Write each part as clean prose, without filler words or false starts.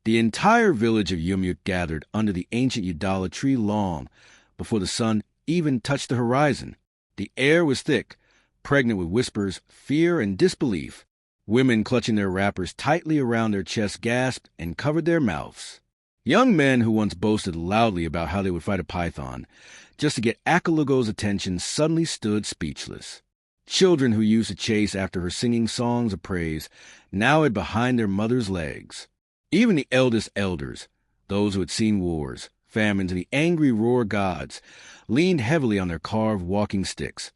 The entire village of Umueke gathered under the ancient Udala tree long before the sun even touched the horizon. The air was thick, pregnant with whispers, fear, and disbelief. Women clutching their wrappers tightly around their chests gasped and covered their mouths. Young men who once boasted loudly about how they would fight a python just to get Achalugo's attention suddenly stood speechless. Children who used to chase after her singing songs of praise now hid behind their mothers' legs. Even the eldest elders, those who had seen wars, famines, and the angry roar gods, leaned heavily on their carved walking sticks,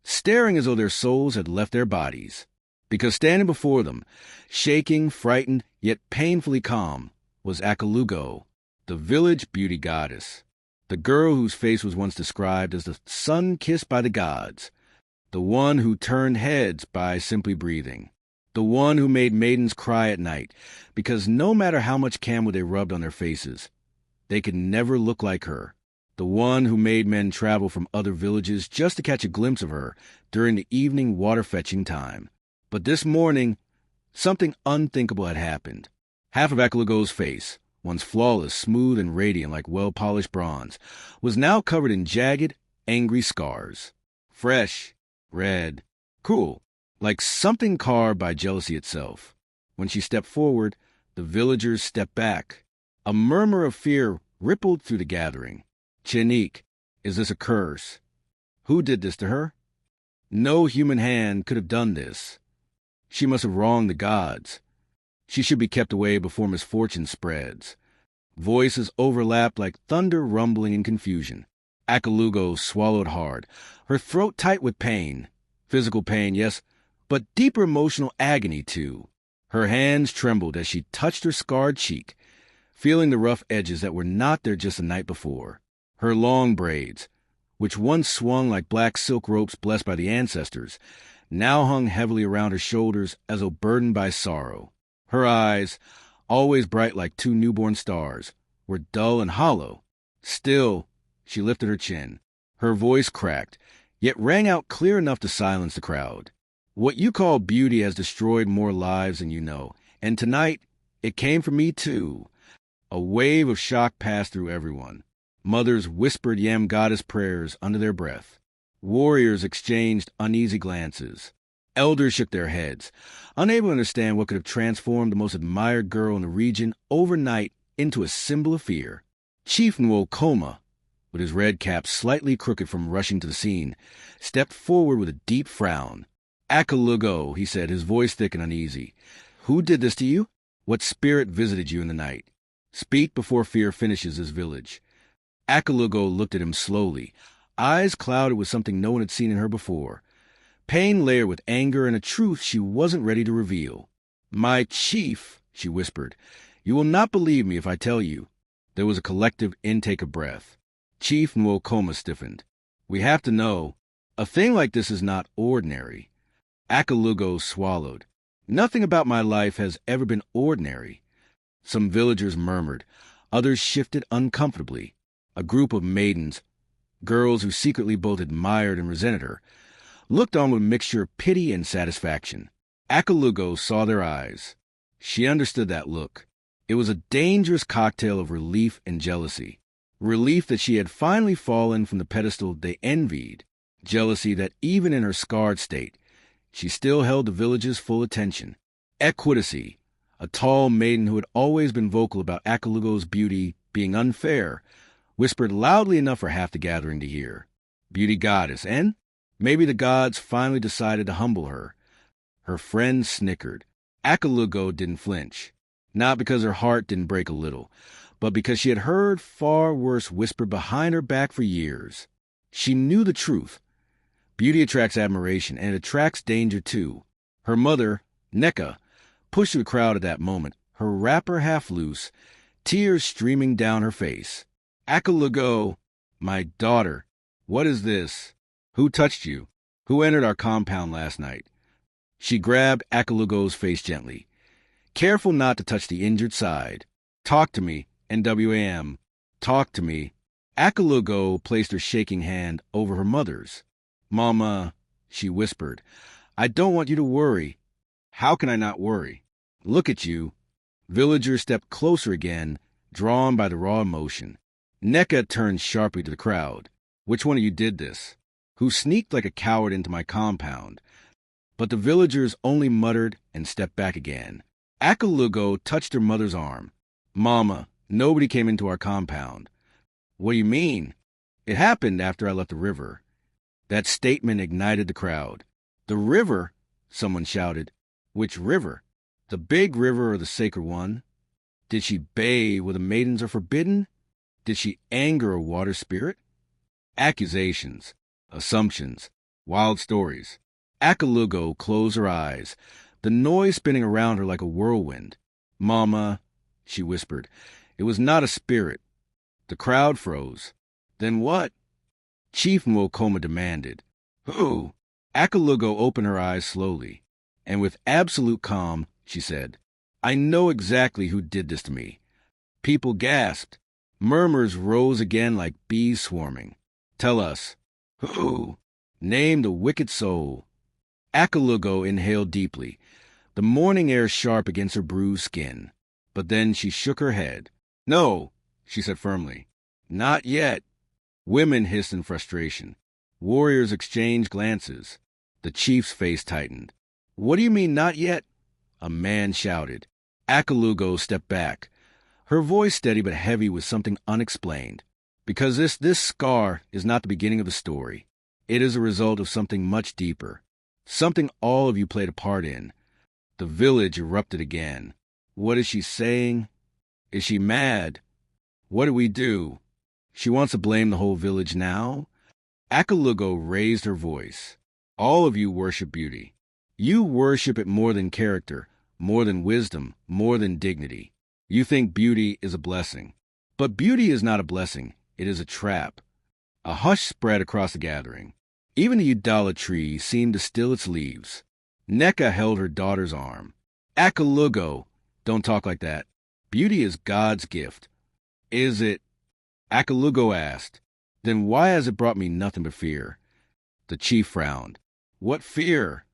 staring as though their souls had left their bodies. Because standing before them, shaking, frightened, yet painfully calm, was Achalugo, the village beauty goddess, the girl whose face was once described as the sun kissed by the gods, the one who turned heads by simply breathing, the one who made maidens cry at night, because no matter how much camel they rubbed on their faces, they could never look like her, the one who made men travel from other villages just to catch a glimpse of her during the evening water-fetching time. But this morning, something unthinkable had happened. Half of Achalugo's face, once flawless, smooth, and radiant like well-polished bronze, was now covered in jagged, angry scars. Fresh, red, cruel, like something carved by jealousy itself. When she stepped forward, the villagers stepped back. A murmur of fear rippled through the gathering. Chinik, is this a curse? Who did this to her? No human hand could have done this. She must have wronged the gods. She should be kept away before misfortune spreads. Voices overlapped like thunder rumbling in confusion. Achalugo swallowed hard, her throat tight with pain. Physical pain, yes, but deeper emotional agony, too. Her hands trembled as she touched her scarred cheek, feeling the rough edges that were not there just the night before. Her long braids, which once swung like black silk ropes blessed by the ancestors, now hung heavily around her shoulders as though burdened by sorrow. Her eyes, always bright like two newborn stars, were dull and hollow. Still, she lifted her chin. Her voice cracked, yet rang out clear enough to silence the crowd. What you call beauty has destroyed more lives than you know, and tonight it came for me too. A wave of shock passed through everyone. Mothers whispered Yam goddess prayers under their breath. Warriors exchanged uneasy glances. Elders shook their heads, unable to understand what could have transformed the most admired girl in the region overnight into a symbol of fear. Chief Umueke, with his red cap slightly crooked from rushing to the scene, stepped forward with a deep frown. Achalugo, he said, his voice thick and uneasy. Who did this to you? What spirit visited you in the night? Speak before fear finishes this village. Achalugo looked at him slowly, eyes clouded with something no one had seen in her before. Pain layered with anger and a truth she wasn't ready to reveal. My chief, she whispered, you will not believe me if I tell you. There was a collective intake of breath. Chief Umueke stiffened. We have to know. A thing like this is not ordinary. Achalugo swallowed. Nothing about my life has ever been ordinary. Some villagers murmured. Others shifted uncomfortably. A group of maidens, girls who secretly both admired and resented her, looked on with a mixture of pity and satisfaction. Achalugo saw their eyes. She understood that look. It was a dangerous cocktail of relief and jealousy. Relief that she had finally fallen from the pedestal they envied. Jealousy that even in her scarred state, she still held the village's full attention. Equitacy, a tall maiden who had always been vocal about Achalugo's beauty being unfair, whispered loudly enough for half the gathering to hear. Beauty goddess, and maybe the gods finally decided to humble her. Her friend snickered. Achalugo didn't flinch, not because her heart didn't break a little, but because she had heard far worse whispered behind her back for years. She knew the truth. Beauty attracts admiration, and it attracts danger too. Her mother, Neka, pushed through the crowd at that moment, her wrapper half loose, tears streaming down her face. Achalugo, my daughter, what is this? Who touched you? Who entered our compound last night? She grabbed Achalugo's face gently, careful not to touch the injured side. Talk to me, NWAM. Talk to me. Achalugo placed her shaking hand over her mother's. Mama, she whispered, I don't want you to worry. How can I not worry? Look at you. Villagers stepped closer again, drawn by the raw emotion. Neka turned sharply to the crowd. Which one of you did this? Who sneaked like a coward into my compound? But the villagers only muttered and stepped back again. Achalugo touched her mother's arm. Mama, nobody came into our compound. What do you mean? It happened after I left the river. That statement ignited the crowd. The river? Someone shouted. Which river? The big river or the sacred one? Did she bathe where the maidens are forbidden? Did she anger a water spirit? Accusations, assumptions, wild stories. Achalugo closed her eyes, the noise spinning around her like a whirlwind. Mama, she whispered, it was not a spirit. The crowd froze. Then what? Chief Mwokoma demanded. Who? Achalugo opened her eyes slowly, and with absolute calm, she said, I know exactly who did this to me. People gasped. Murmurs rose again like bees swarming. Tell us. Who? Name the wicked soul. Achalugo inhaled deeply, the morning air sharp against her bruised skin. But then she shook her head. No, she said firmly. Not yet. Women hissed in frustration. Warriors exchanged glances. The chief's face tightened. What do you mean, not yet? A man shouted. Achalugo stepped back, her voice steady but heavy with something unexplained. Because this scar is not the beginning of the story. It is a result of something much deeper. Something all of you played a part in. The village erupted again. What is she saying? Is she mad? What do we do? She wants to blame the whole village now? Achalugo raised her voice. All of you worship beauty. You worship it more than character, more than wisdom, more than dignity. You think beauty is a blessing. But beauty is not a blessing. It is a trap. A hush spread across the gathering. Even the udala tree seemed to still its leaves. Neka held her daughter's arm. Achalugo, don't talk like that. Beauty is God's gift. Is it? Achalugo asked. Then why has it brought me nothing but fear? The chief frowned. What fear?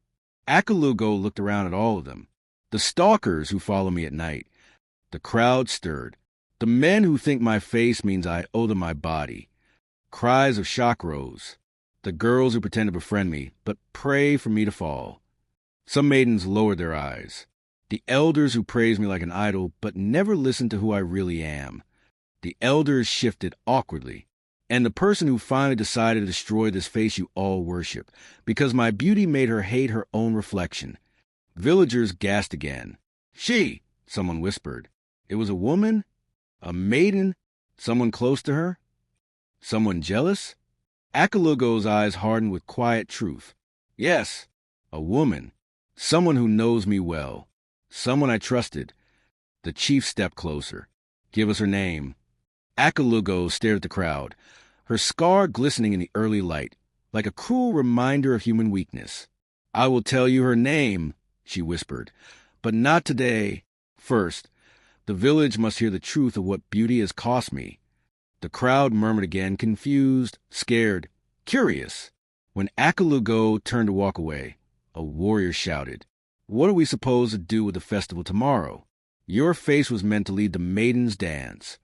Achalugo looked around at all of them. The stalkers who follow me at night. The crowd stirred. The men who think my face means I owe them my body. Cries of shock rose. The girls who pretend to befriend me, but pray for me to fall. Some maidens lowered their eyes. The elders who praise me like an idol, but never listen to who I really am. The elders shifted awkwardly. And the person who finally decided to destroy this face you all worship, because my beauty made her hate her own reflection. Villagers gasped again. She, someone whispered. It was a woman? A maiden? Someone close to her? Someone jealous? Achalugo's eyes hardened with quiet truth. Yes, a woman. Someone who knows me well. Someone I trusted. The chief stepped closer. Give us her name. Achalugo stared at the crowd, her scar glistening in the early light, like a cruel reminder of human weakness. I will tell you her name, she whispered, but not today. First, the village must hear the truth of what beauty has cost me. The crowd murmured again, confused, scared, curious. When Achalugo turned to walk away, a warrior shouted, What are we supposed to do with the festival tomorrow? Your face was meant to lead the maidens' dance.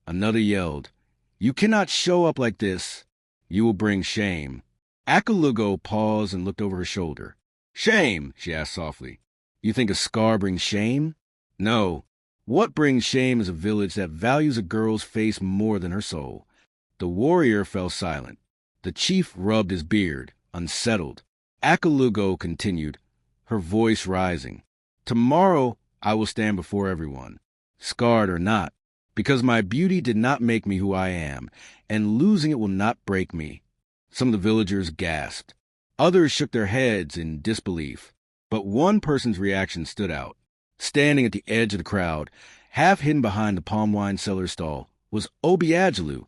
Another yelled, You cannot show up like this. You will bring shame. Achalugo paused and looked over her shoulder. Shame, she asked softly. You think a scar brings shame? No. What brings shame is a village that values a girl's face more than her soul. The warrior fell silent. The chief rubbed his beard, unsettled. Achalugo continued, her voice rising. Tomorrow I will stand before everyone, scarred or not, because my beauty did not make me who I am, and losing it will not break me. Some of the villagers gasped. Others shook their heads in disbelief. But one person's reaction stood out. Standing at the edge of the crowd, half hidden behind the palm wine seller's stall, was Obiajalu,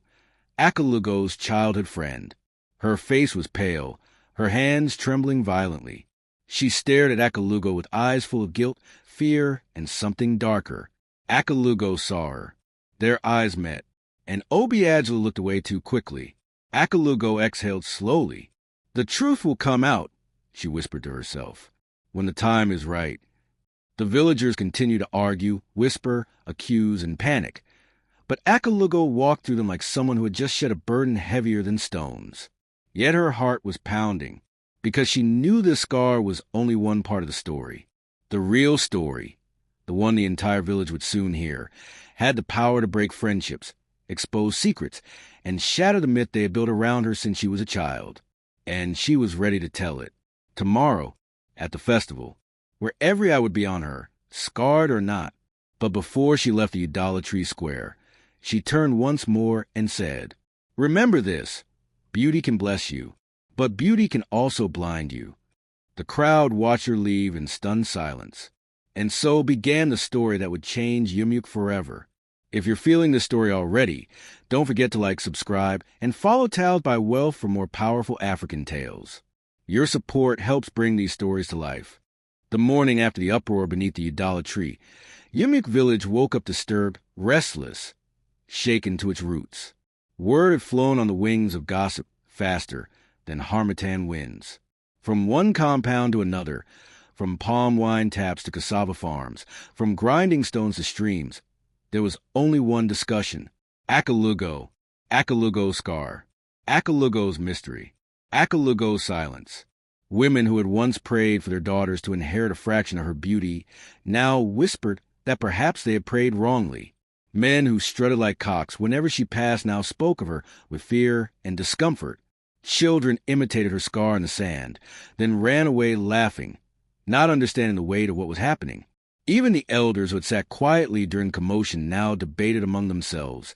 Achalugo's childhood friend. Her face was pale, her hands trembling violently. She stared at Achalugo with eyes full of guilt, fear, and something darker. Achalugo saw her. Their eyes met, and Obiajalu looked away too quickly. Achalugo exhaled slowly. The truth will come out, she whispered to herself, when the time is right. The villagers continued to argue, whisper, accuse, and panic. But Achalugo walked through them like someone who had just shed a burden heavier than stones. Yet her heart was pounding, because she knew this scar was only one part of the story. The real story, the one the entire village would soon hear, had the power to break friendships, expose secrets, and shatter the myth they had built around her since she was a child. And she was ready to tell it. Tomorrow, at the festival, where every eye would be on her, scarred or not. But before she left the idolatry square, she turned once more and said, "Remember this. Beauty can bless you, but beauty can also blind you." The crowd watched her leave in stunned silence. And so began the story that would change Umueke forever. If you're feeling this story already, don't forget to like, subscribe, and follow Tales by Wealth for more powerful African tales. Your support helps bring these stories to life. The morning after the uproar beneath the idolatry, Umueke village woke up disturbed, restless, shaken to its roots. Word had flown on the wings of gossip faster than harmattan winds. From one compound to another, from palm wine taps to cassava farms, from grinding stones to streams, there was only one discussion: Achalugo, Achalugo's scar, Achalugo's mystery, Achalugo's silence. Women who had once prayed for their daughters to inherit a fraction of her beauty now whispered that perhaps they had prayed wrongly. Men who strutted like cocks whenever she passed now spoke of her with fear and discomfort. Children imitated her scar in the sand, then ran away laughing, not understanding the weight of what was happening. Even the elders who had sat quietly during commotion now debated among themselves,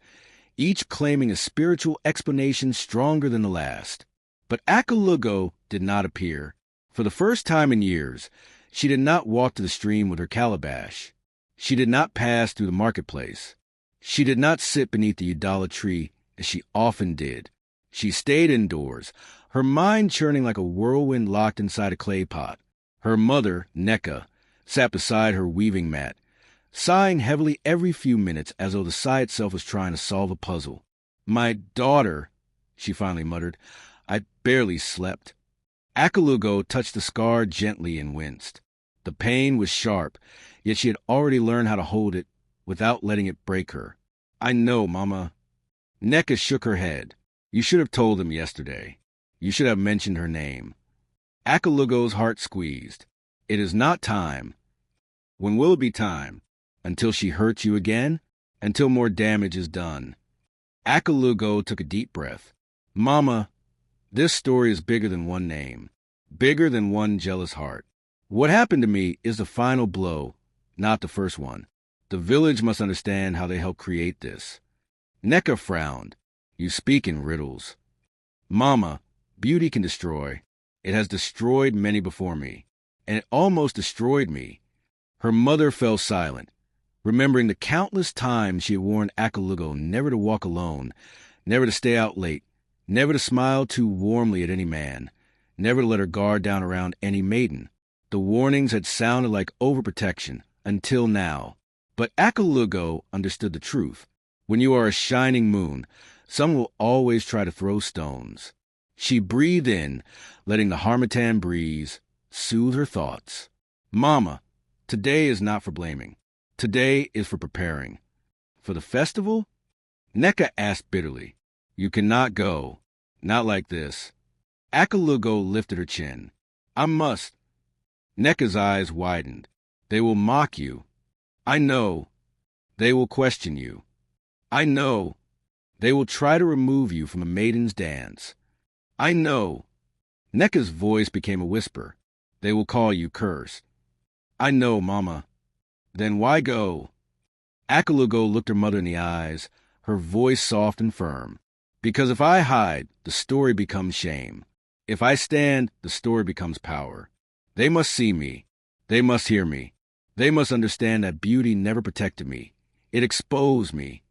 each claiming a spiritual explanation stronger than the last. But Achalugo did not appear. For the first time in years, she did not walk to the stream with her calabash. She did not pass through the marketplace. She did not sit beneath the idolatry as she often did. She stayed indoors, her mind churning like a whirlwind locked inside a clay pot. Her mother, Neka, sat beside her weaving mat, sighing heavily every few minutes as though the sigh itself was trying to solve a puzzle. "My daughter," she finally muttered. "I barely slept." Achalugo touched the scar gently and winced. The pain was sharp, yet she had already learned how to hold it without letting it break her. "I know, Mama." Neka shook her head. "You should have told them yesterday. You should have mentioned her name." Achalugo's heart squeezed. "It is not time." "When will it be time? Until she hurts you again? Until more damage is done?" Achalugo took a deep breath. "Mama, this story is bigger than one name, bigger than one jealous heart. What happened to me is the final blow, not the first one. The village must understand how they helped create this." Neka frowned. "You speak in riddles." "Mama, beauty can destroy. It has destroyed many before me, and it almost destroyed me." Her mother fell silent, remembering the countless times she had warned Achalugo never to walk alone, never to stay out late, never to smile too warmly at any man, never to let her guard down around any maiden. The warnings had sounded like overprotection until now. But Achalugo understood the truth. When you are a shining moon, someone will always try to throw stones. She breathed in, letting the harmattan breeze soothe her thoughts. "Mama, today is not for blaming. Today is for preparing." "For the festival?" Neka asked bitterly. "You cannot go. Not like this." Achalugo lifted her chin. "I must." Neka's eyes widened. "They will mock you." "I know." "They will question you." "I know." "They will try to remove you from a maiden's dance." "I know." Neka's voice became a whisper. "They will call you cursed." "I know, Mama." "Then why go?" Achalugo looked her mother in the eyes, her voice soft and firm. "Because if I hide, the story becomes shame. If I stand, the story becomes power. They must see me. They must hear me. They must understand that beauty never protected me. It exposed me."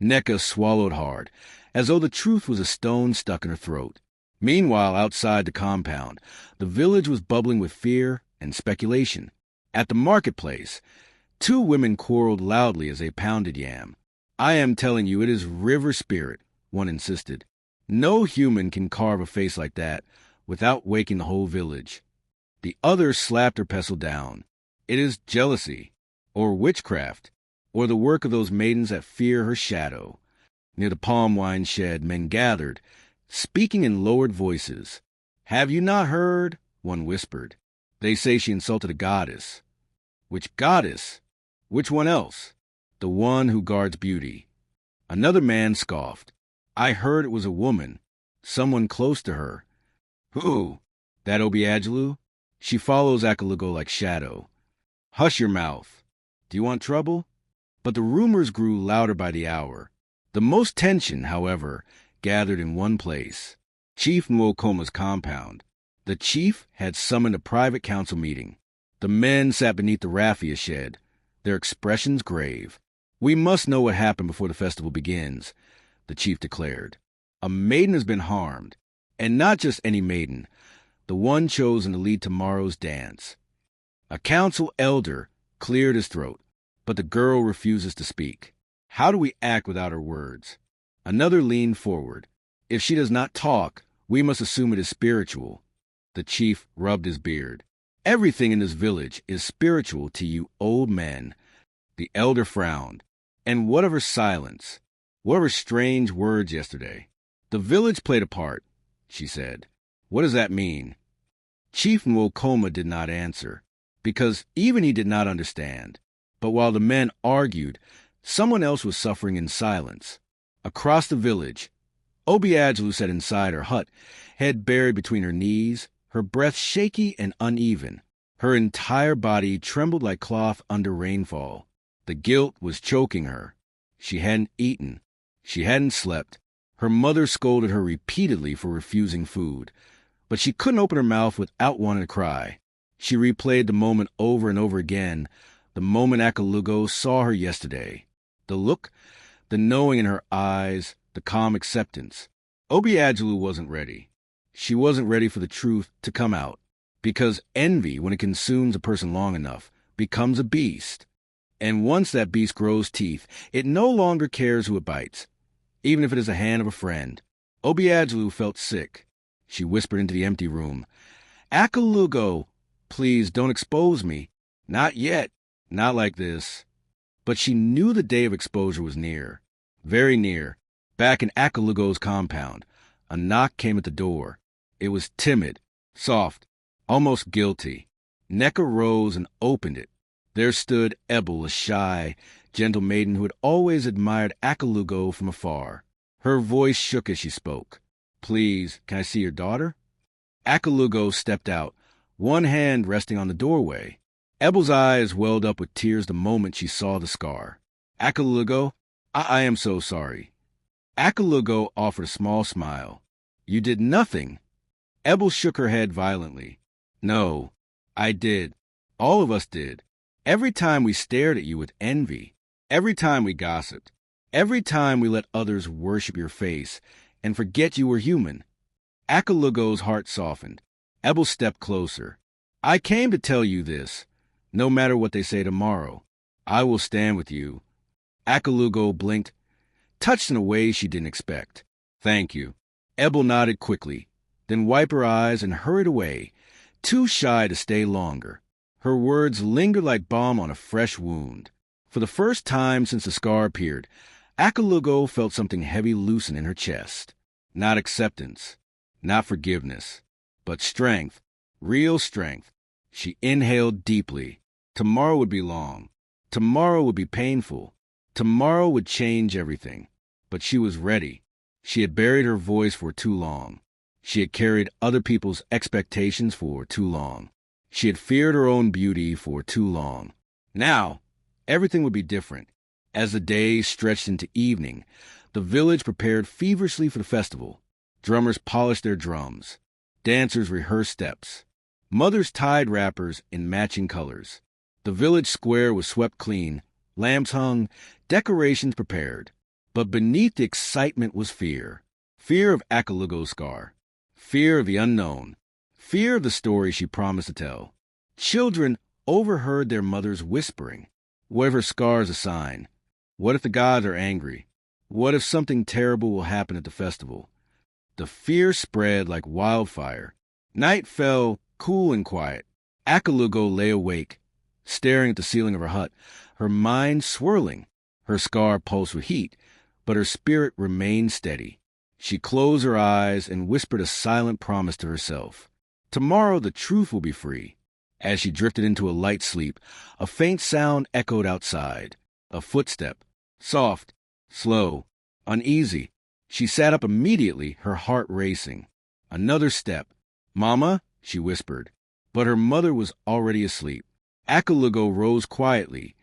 Neka swallowed hard, as though the truth was a stone stuck in her throat. Meanwhile, outside the compound, the village was bubbling with fear and speculation. At the marketplace, two women quarreled loudly as they pounded yam. "I am telling you, it is river spirit," one insisted. "No human can carve a face like that without waking the whole village." The other slapped her pestle down. It is jealousy, or witchcraft, or the work of those maidens that fear her shadow. Near the palm wine shed, men gathered, speaking in lowered voices. "Have you not heard?" one whispered. "They say she insulted a goddess." "Which goddess? Which one else?" "The one who guards beauty." Another man scoffed. "I heard it was a woman, someone close to her." "Who? That Achalugo? She follows Achalugo like shadow." "Hush your mouth. Do you want trouble?" But the rumors grew louder by the hour. The most tension, however, gathered in one place, Chief Nwokoma's compound. The chief had summoned a private council meeting. The men sat beneath the raffia shed, their expressions grave. "We must know what happened before the festival begins," the chief declared. "A maiden has been harmed, and not just any maiden, the one chosen to lead tomorrow's dance." A council elder cleared his throat, but the girl refuses to speak. How do we act without her words? Another leaned forward. "If she does not talk, we must assume it is spiritual." The chief rubbed his beard. "Everything in this village is spiritual to you old men." The elder frowned. "And what of her silence? What of her strange words yesterday?" "The village played a part," she said. "What does that mean?" Chief Nwokoma did not answer, because even he did not understand. But while the men argued, someone else was suffering in silence. Across the village, Achalugo sat inside her hut, head buried between her knees, her breath shaky and uneven. Her entire body trembled like cloth under rainfall. The guilt was choking her. She hadn't eaten. She hadn't slept. Her mother scolded her repeatedly for refusing food, but she couldn't open her mouth without wanting to cry. She replayed the moment over and over again, the moment Achalugo saw her yesterday. The look, the knowing in her eyes, the calm acceptance. Achalugo wasn't ready. She wasn't ready for the truth to come out, because envy, when it consumes a person long enough, becomes a beast. And once that beast grows teeth, it no longer cares who it bites, even if it is the hand of a friend. Achalugo felt sick. She whispered into the empty room, "Achalugo, please don't expose me. Not yet. Not like this." But she knew the day of exposure was near. Very near. Back in Achalugo's compound, a knock came at the door. It was timid, soft, almost guilty. Neka rose and opened it. There stood Ebel, a shy, gentle maiden who had always admired Achalugo from afar. Her voice shook as she spoke. "Please, can I see your daughter?" Achalugo stepped out, one hand resting on the doorway. Ebel's eyes welled up with tears the moment she saw the scar. "Achalugo, I am so sorry." Achalugo offered a small smile. "You did nothing." Ebel shook her head violently. "No, I did. All of us did. Every time we stared at you with envy. Every time we gossiped. Every time we let others worship your face and forget you were human." Achalugo's heart softened. Ebel stepped closer. "I came to tell you this. No matter what they say tomorrow, I will stand with you." Achalugo blinked, touched in a way she didn't expect. "Thank you." Ebel nodded quickly, then wiped her eyes and hurried away, too shy to stay longer. Her words lingered like balm on a fresh wound. For the first time since the scar appeared, Achalugo felt something heavy loosen in her chest. Not acceptance, not forgiveness, but strength, real strength. She inhaled deeply. Tomorrow would be long. Tomorrow would be painful. Tomorrow would change everything. But she was ready. She had buried her voice for too long. She had carried other people's expectations for too long. She had feared her own beauty for too long. Now, everything would be different. As the day stretched into evening, the village prepared feverishly for the festival. Drummers polished their drums. Dancers rehearsed steps. Mothers tied wrappers in matching colors. The village square was swept clean, lamps hung, decorations prepared. But beneath the excitement was fear. Fear of Achalugo's scar. Fear of the unknown. Fear of the story she promised to tell. Children overheard their mothers whispering. What if her scar is a sign? What if the gods are angry? What if something terrible will happen at the festival? The fear spread like wildfire. Night fell, cool and quiet. Achalugo lay awake, staring at the ceiling of her hut, her mind swirling. Her scar pulsed with heat, but her spirit remained steady. She closed her eyes and whispered a silent promise to herself. Tomorrow the truth will be free. As she drifted into a light sleep, a faint sound echoed outside. A footstep. Soft, slow, uneasy. She sat up immediately, her heart racing. Another step. "Mama," she whispered. But her mother was already asleep. Achalugo rose quietly,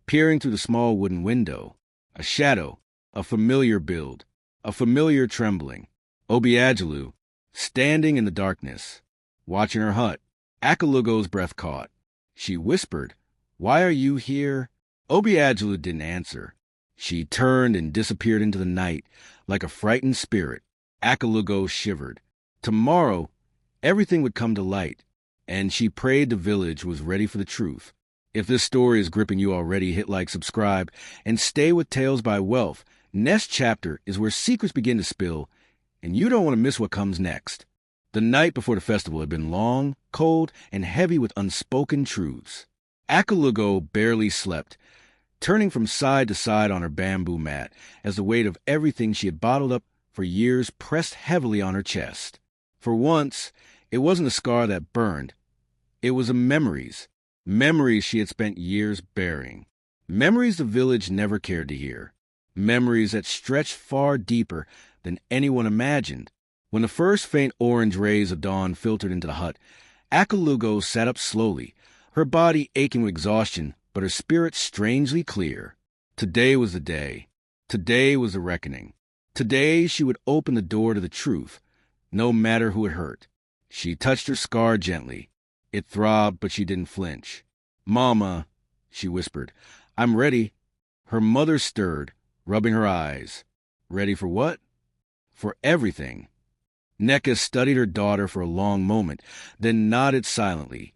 peering through the small wooden window. A shadow, a familiar build, a familiar trembling. Obiajalu, standing in the darkness, watching her hut. Achalugo's breath caught. She whispered, "Why are you here?" Obiajalu didn't answer. She turned and disappeared into the night, like a frightened spirit. Achalugo shivered. Tomorrow, everything would come to light, and she prayed the village was ready for the truth. If this story is gripping you already, hit like, subscribe, and stay with Tales by Wealth. Next chapter is where secrets begin to spill, and you don't want to miss what comes next. The night before the festival had been long, cold, and heavy with unspoken truths. Achalugo barely slept, turning from side to side on her bamboo mat as the weight of everything she had bottled up for years pressed heavily on her chest. For once, it wasn't a scar that burned. It was memories she had spent years burying. Memories the village never cared to hear. Memories that stretched far deeper than anyone imagined. When the first faint orange rays of dawn filtered into the hut, Achalugo sat up slowly, her body aching with exhaustion, but her spirit strangely clear. Today was the day. Today was the reckoning. Today she would open the door to the truth, no matter who it hurt. She touched her scar gently. It throbbed, but she didn't flinch. "Mama," she whispered, "I'm ready." Her mother stirred, rubbing her eyes. Ready for what? For everything. Neka studied her daughter for a long moment, then nodded silently,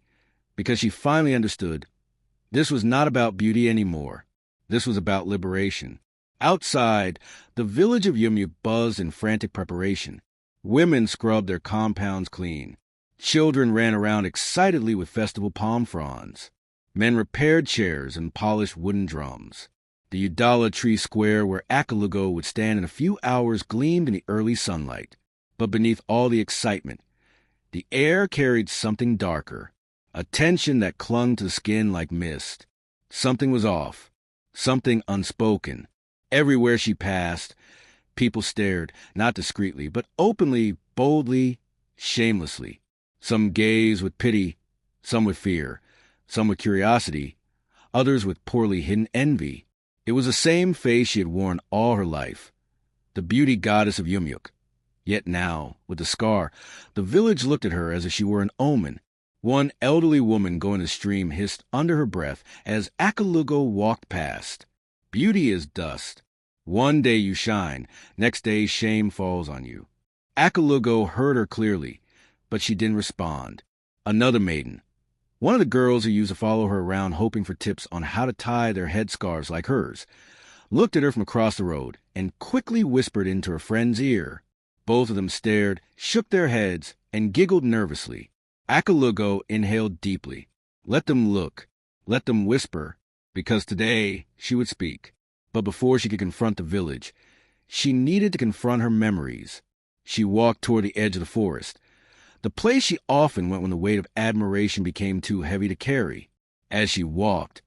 because she finally understood. This was not about beauty anymore. This was about liberation. Outside, the village of Umueke buzzed in frantic preparation. Women scrubbed their compounds clean. Children ran around excitedly with festival palm fronds. Men repaired chairs and polished wooden drums. The Udala tree square where Achalugo would stand in a few hours gleamed in the early sunlight. But beneath all the excitement, the air carried something darker, a tension that clung to the skin like mist. Something was off, something unspoken. Everywhere she passed, people stared, not discreetly, but openly, boldly, shamelessly. Some gazed with pity, some with fear, some with curiosity, others with poorly hidden envy. It was the same face she had worn all her life, the beauty goddess of Umueke. Yet now, with the scar, the village looked at her as if she were an omen. One elderly woman going to the stream hissed under her breath as Achalugo walked past. "Beauty is dust. One day you shine, next day shame falls on you." Achalugo heard her clearly, but she didn't respond. Another maiden, one of the girls who used to follow her around hoping for tips on how to tie their headscarves like hers, looked at her from across the road and quickly whispered into her friend's ear. Both of them stared, shook their heads, and giggled nervously. Achalugo inhaled deeply. Let them look. Let them whisper. Because today she would speak. But before she could confront the village, she needed to confront her memories. She walked toward the edge of the forest, the place she often went when the weight of admiration became too heavy to carry. As she walked,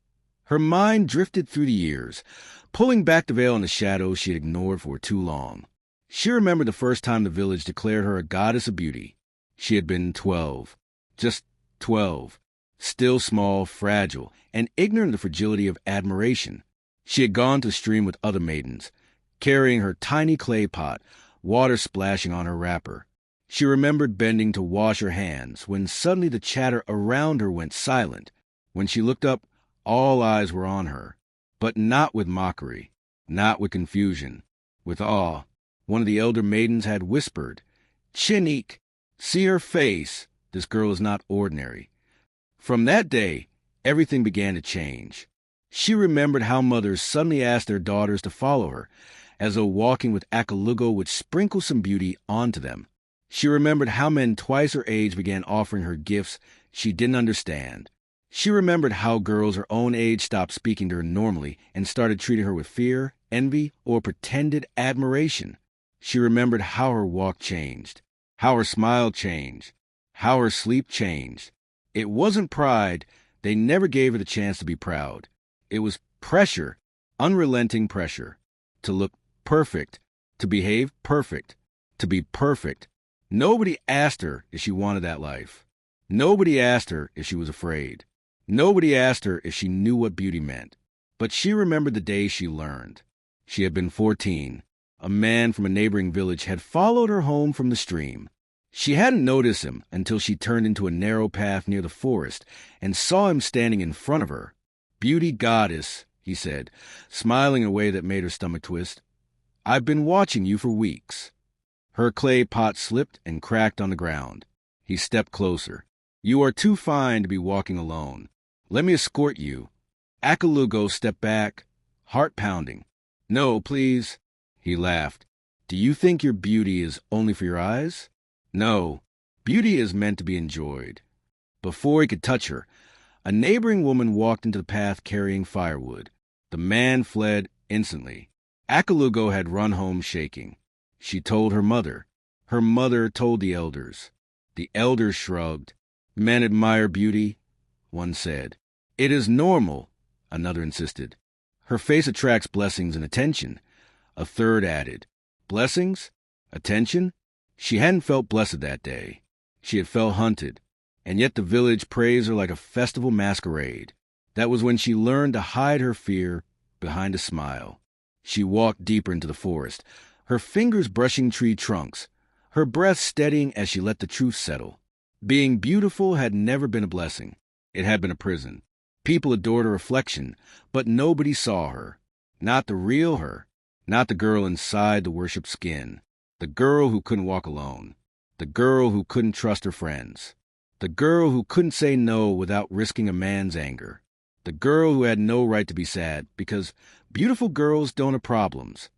her mind drifted through the years, pulling back the veil in the shadows she had ignored for too long. She remembered the first time the village declared her a goddess of beauty. She had been 12. Just 12. Still small, fragile, and ignorant of the fragility of admiration. She had gone to the stream with other maidens, carrying her tiny clay pot, water splashing on her wrapper. She remembered bending to wash her hands when suddenly the chatter around her went silent. When she looked up, all eyes were on her, but not with mockery, not with confusion, with awe. One of the elder maidens had whispered, "Chinik, see her face. This girl is not ordinary." From that day, everything began to change. She remembered how mothers suddenly asked their daughters to follow her, as though walking with Achalugo would sprinkle some beauty onto them. She remembered how men twice her age began offering her gifts she didn't understand. She remembered how girls her own age stopped speaking to her normally and started treating her with fear, envy, or pretended admiration. She remembered how her walk changed, how her smile changed, how her sleep changed. It wasn't pride. They never gave her the chance to be proud. It was pressure, unrelenting pressure, to look perfect, to behave perfect, to be perfect. Nobody asked her if she wanted that life. Nobody asked her if she was afraid. Nobody asked her if she knew what beauty meant. But she remembered the day she learned. She had been 14. A man from a neighboring village had followed her home from the stream. She hadn't noticed him until she turned into a narrow path near the forest and saw him standing in front of her. "Beauty goddess," he said, smiling in a way that made her stomach twist. "I've been watching you for weeks." Her clay pot slipped and cracked on the ground. He stepped closer. "You are too fine to be walking alone. Let me escort you." Achalugo stepped back, heart pounding. "No, please." He laughed. "Do you think your beauty is only for your eyes? No, beauty is meant to be enjoyed." Before he could touch her, a neighboring woman walked into the path carrying firewood. The man fled instantly. Achalugo had run home shaking. She told her mother. Her mother told the elders. The elders shrugged. "Men admire beauty," one said. "It is normal," another insisted. "Her face attracts blessings and attention," a third added. Blessings? Attention? She hadn't felt blessed that day. She had felt hunted. And yet the village praised her like a festival masquerade. That was when she learned to hide her fear behind a smile. She walked deeper into the forest, her fingers brushing tree trunks, her breath steadying as she let the truth settle. Being beautiful had never been a blessing. It had been a prison. People adored her reflection, but nobody saw her. Not the real her. Not the girl inside the worship skin. The girl who couldn't walk alone. The girl who couldn't trust her friends. The girl who couldn't say no without risking a man's anger. The girl who had no right to be sad, because beautiful girls don't have problems.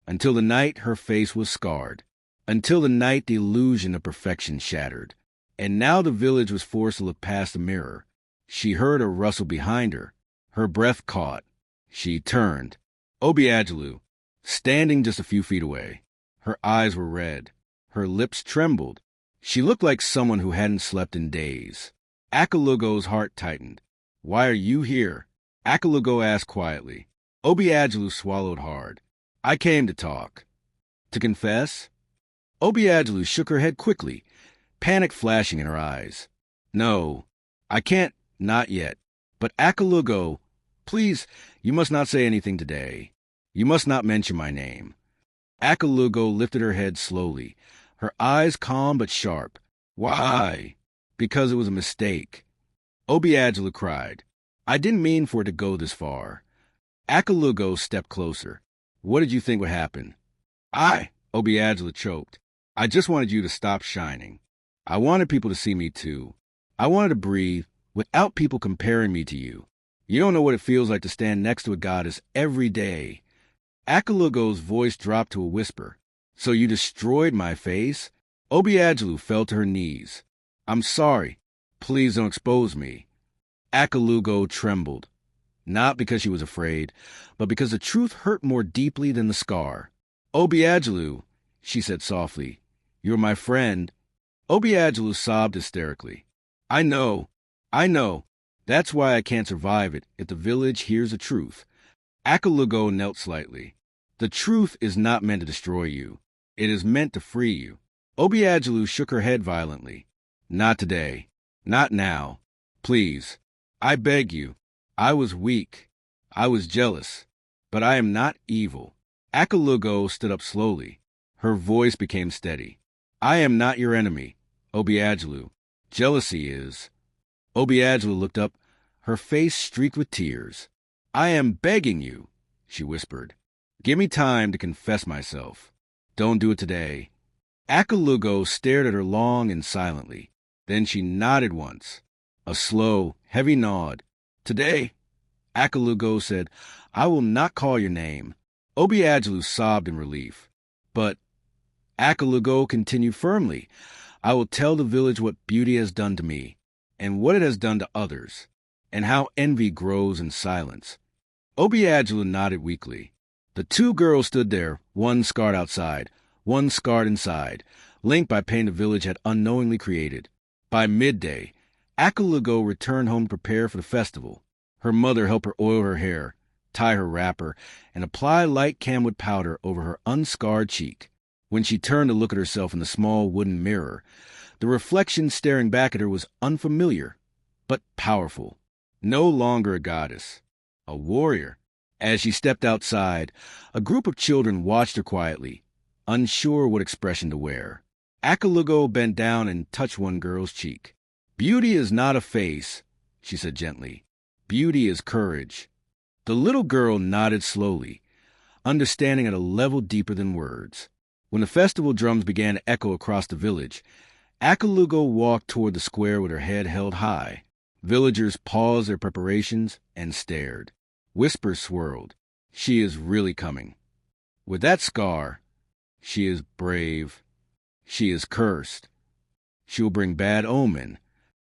Until the night her face was scarred. Until the night the illusion of perfection shattered. And now the village was forced to look past the mirror. She heard a rustle behind her. Her breath caught. She turned. Achalugo, standing just a few feet away. Her eyes were red. Her lips trembled. She looked like someone who hadn't slept in days. Achalugo's heart tightened. "Why are you here?" Achalugo asked quietly. Achalugo swallowed hard. "I came to talk." "To confess?" Achalugo shook her head quickly, panic flashing in her eyes. "No, I can't, not yet. But Achalugo, please, you must not say anything today. You must not mention my name." Achalugo lifted her head slowly, her eyes calm but sharp. "Why?" "Because it was a mistake." Achalugo cried. "I didn't mean for it to go this far." Achalugo stepped closer. "What did you think would happen?" Achalugo choked. "I just wanted you to stop shining. I wanted people to see me too. I wanted to breathe without people comparing me to you. You don't know what it feels like to stand next to a goddess every day." Achalugo's voice dropped to a whisper. "So you destroyed my face?" Achalugo fell to her knees. "I'm sorry. Please don't expose me." Achalugo trembled. Not because she was afraid, but because the truth hurt more deeply than the scar. "Achalugo," she said softly, "you're my friend." Achalugo sobbed hysterically. I know. That's why I can't survive it if the village hears the truth." Achalugo knelt slightly. "The truth is not meant to destroy you. It is meant to free you." Achalugo shook her head violently. "Not today. Not now. Please. I beg you. I was weak. I was jealous. But I am not evil." Achalugo stood up slowly. Her voice became steady. "I am not your enemy, Achalugo. Jealousy is." Achalugo looked up, her face streaked with tears. "I am begging you," she whispered. "Give me time to confess myself. Don't do it today." Achalugo stared at her long and silently. Then she nodded once. A slow, heavy nod. "Today," Achalugo said, "I will not call your name." Achalugo sobbed in relief. "But," Achalugo continued firmly, "I will tell the village what beauty has done to me, and what it has done to others. and how envy grows in silence. Obiagelu nodded weakly. The two girls stood there, one scarred outside, one scarred inside, linked by pain the village had unknowingly created. By midday, Achalugo returned home to prepare for the festival. Her mother helped her oil her hair, tie her wrapper, and apply light camwood powder over her unscarred cheek. When she turned to look at herself in the small wooden mirror, the reflection staring back at her was unfamiliar, but powerful. No longer a goddess, a warrior. As she stepped outside, a group of children watched her quietly, unsure what expression to wear. Achalugo bent down and touched one girl's cheek. "Beauty is not a face," she said gently. "Beauty is courage." The little girl nodded slowly, understanding at a level deeper than words. When the festival drums began to echo across the village, Achalugo walked toward the square with her head held high. Villagers paused their preparations and stared. Whispers swirled. "She is really coming. With that scar, she is brave. She is cursed. She will bring bad omen.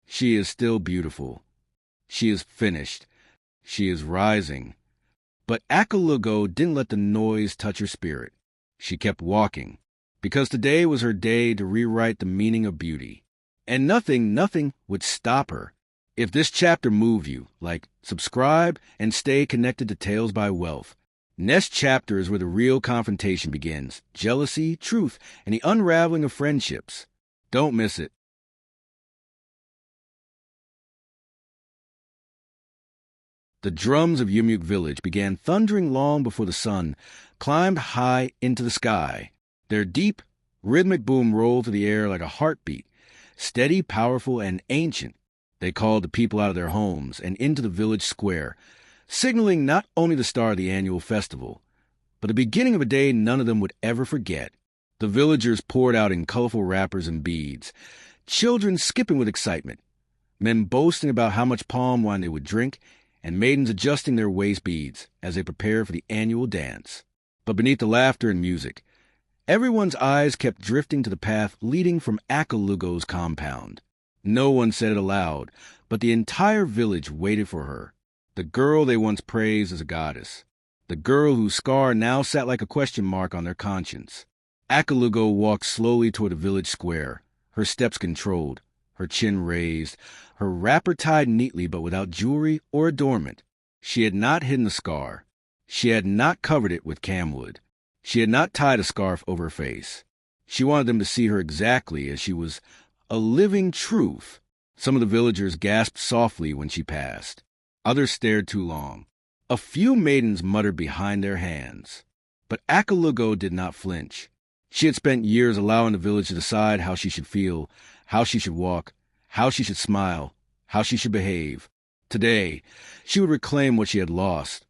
She is still beautiful. She is finished. She is rising." But Achalugo didn't let the noise touch her spirit. She kept walking, because today was her day to rewrite the meaning of beauty. And nothing would stop her. If this chapter moved you, subscribe, and stay connected to Tales by Wealth. Next chapter is where the real confrontation begins. Jealousy, truth, and the unraveling of friendships. Don't miss it. The drums of Umueke village began thundering long before the sun climbed high into the sky. Their deep, rhythmic boom rolled through the air like a heartbeat, steady, powerful, and ancient. They called the people out of their homes and into the village square, signaling not only the start of the annual festival, but the beginning of a day none of them would ever forget. The villagers poured out in colorful wrappers and beads, children skipping with excitement, men boasting about how much palm wine they would drink, and maidens adjusting their waist beads as they prepared for the annual dance. But beneath the laughter and music, everyone's eyes kept drifting to the path leading from Achalugo's compound. No one said it aloud, but the entire village waited for her, the girl they once praised as a goddess, the girl whose scar now sat like a question mark on their conscience. Achalugo walked slowly toward the village square, her steps controlled, her chin raised, her wrapper tied neatly but without jewelry or adornment. She had not hidden the scar. She had not covered it with camwood. She had not tied a scarf over her face. She wanted them to see her exactly as she was, a living truth. Some of the villagers gasped softly when she passed. Others stared too long. A few maidens muttered behind their hands. But Achalugo did not flinch. She had spent years allowing the village to decide how she should feel, how she should walk, how she should smile, how she should behave. Today, she would reclaim what she had lost,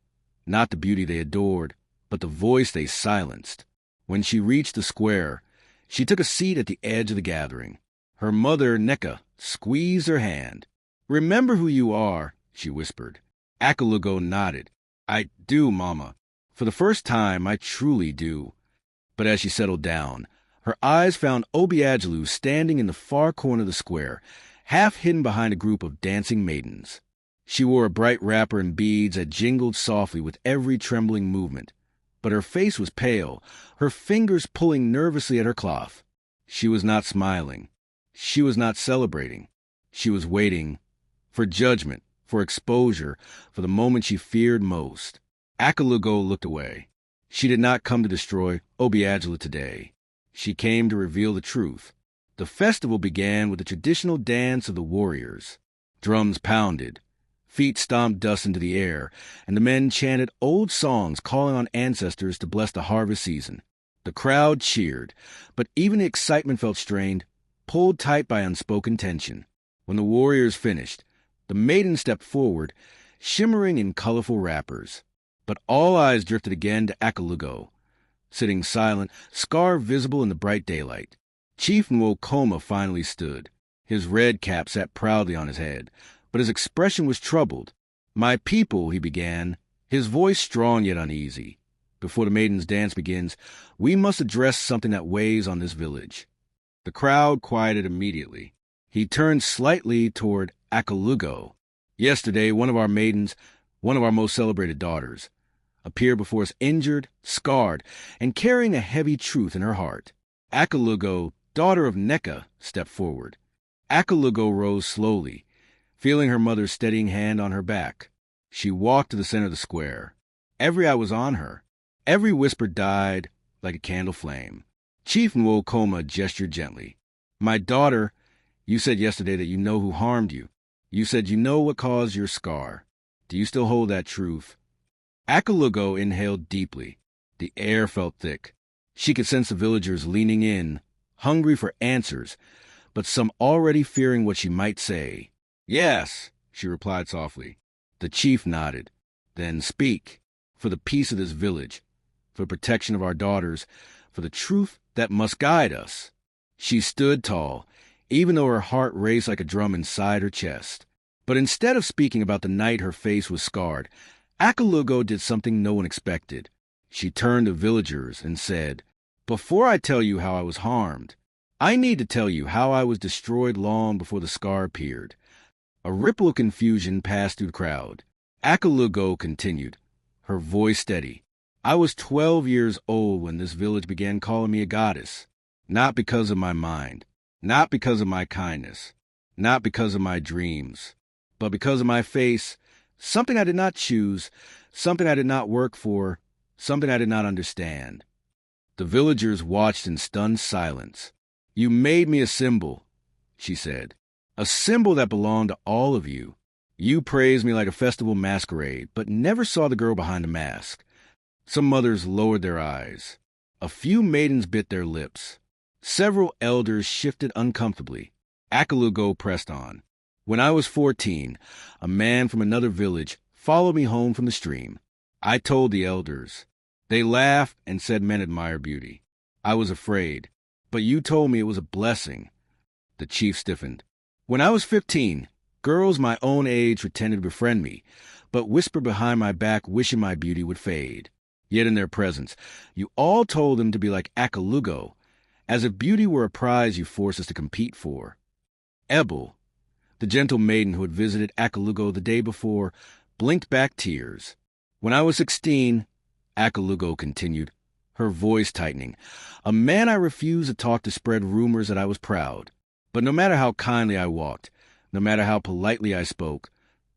not the beauty they adored, but the voice they silenced. When she reached the square, she took a seat at the edge of the gathering. Her mother, Neka, squeezed her hand. "Remember who you are," she whispered. Achalugo nodded. "I do, Mama. For the first time, I truly do." But as she settled down, her eyes found Obiagelu standing in the far corner of the square, half hidden behind a group of dancing maidens. She wore a bright wrapper and beads that jingled softly with every trembling movement. But her face was pale, her fingers pulling nervously at her cloth. She was not smiling. She was not celebrating. She was waiting for judgment, for exposure, for the moment she feared most. Achalugo looked away. She did not come to destroy Obiagelu today. She came to reveal the truth. The festival began with the traditional dance of the warriors. Drums pounded, feet stomped dust into the air, and the men chanted old songs calling on ancestors to bless the harvest season. The crowd cheered, but even the excitement felt strained, pulled tight by unspoken tension. When the warriors finished, the maidens stepped forward, shimmering in colorful wrappers. But all eyes drifted again to Achalugo, sitting silent, scar visible in the bright daylight. Chief Umueke finally stood. His red cap sat proudly on his head, but his expression was troubled. "My people," he began, his voice strong yet uneasy. "Before the maidens' dance begins, we must address something that weighs on this village." The crowd quieted immediately. He turned slightly toward Achalugo. Yesterday, one of our maidens, one of our most celebrated daughters, appeared before us injured, scarred, and carrying a heavy truth in her heart. Achalugo, daughter of Neka, stepped forward. Achalugo rose slowly, feeling her mother's steadying hand on her back. She walked to the center of the square. Every eye was on her. Every whisper died like a candle flame. Chief Nwokoma gestured gently. "My daughter, you said yesterday that you know who harmed you. You said you know what caused your scar. Do you still hold that truth?" Achalugo inhaled deeply. The air felt thick. She could sense the villagers leaning in, hungry for answers, but some already fearing what she might say. "Yes," she replied softly. The chief nodded. "Then speak, for the peace of this village, for the protection of our daughters, for the truth that must guide us." She stood tall, even though her heart raced like a drum inside her chest. But instead of speaking about the night her face was scarred, Achalugo did something no one expected. She turned to villagers and said, "Before I tell you how I was harmed, I need to tell you how I was destroyed long before the scar appeared." A ripple of confusion passed through the crowd. Achalugo continued, her voice steady. "I was 12 years old when this village began calling me a goddess. Not because of my mind, not because of my kindness, not because of my dreams, but because of my face, something I did not choose, something I did not work for, something I did not understand." The villagers watched in stunned silence. "You made me a symbol," she said. "A symbol that belonged to all of you. You praised me like a festival masquerade, but never saw the girl behind the mask." Some mothers lowered their eyes. A few maidens bit their lips. Several elders shifted uncomfortably. Achalugo pressed on. "When I was 14, a man from another village followed me home from the stream. I told the elders. They laughed and said men admire beauty. I was afraid, but you told me it was a blessing." The chief stiffened. "When I was 15, girls my own age pretended to befriend me, but whispered behind my back wishing my beauty would fade. Yet in their presence, you all told them to be like Achalugo, as if beauty were a prize you forced us to compete for." Ebel, the gentle maiden who had visited Achalugo the day before, blinked back tears. "When I was 16, Achalugo continued, her voice tightening, "a man I refused to talk to spread rumors that I was proud. But no matter how kindly I walked, no matter how politely I spoke,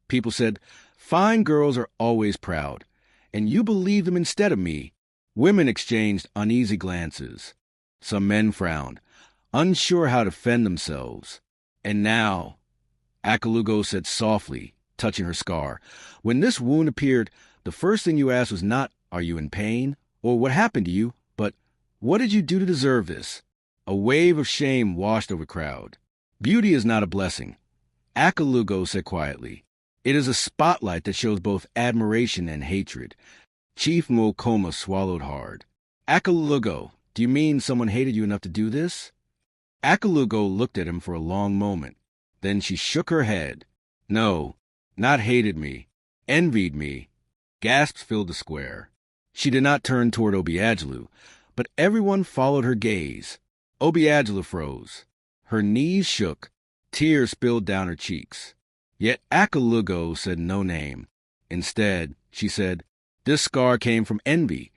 people said, 'Fine girls are always proud,' and you believed them instead of me." Women exchanged uneasy glances. Some men frowned, unsure how to defend themselves. "And now," Achalugo said softly, touching her scar, "when this wound appeared, the first thing you asked was not, 'Are you in pain?' or 'What happened to you?' but 'What did you do to deserve this?'" A wave of shame washed over the crowd. "Beauty is not a blessing," Achalugo said quietly. "It is a spotlight that shows both admiration and hatred." Chief Nwokoma swallowed hard. "Achalugo, do you mean someone hated you enough to do this?" Achalugo looked at him for a long moment. Then she shook her head. "No, not hated me, envied me." Gasps filled the square. She did not turn toward Obiagelu, but everyone followed her gaze. Obiagelu froze. Her knees shook. Tears spilled down her cheeks. Yet Achalugo said no name. Instead, she said, "This scar came from envy.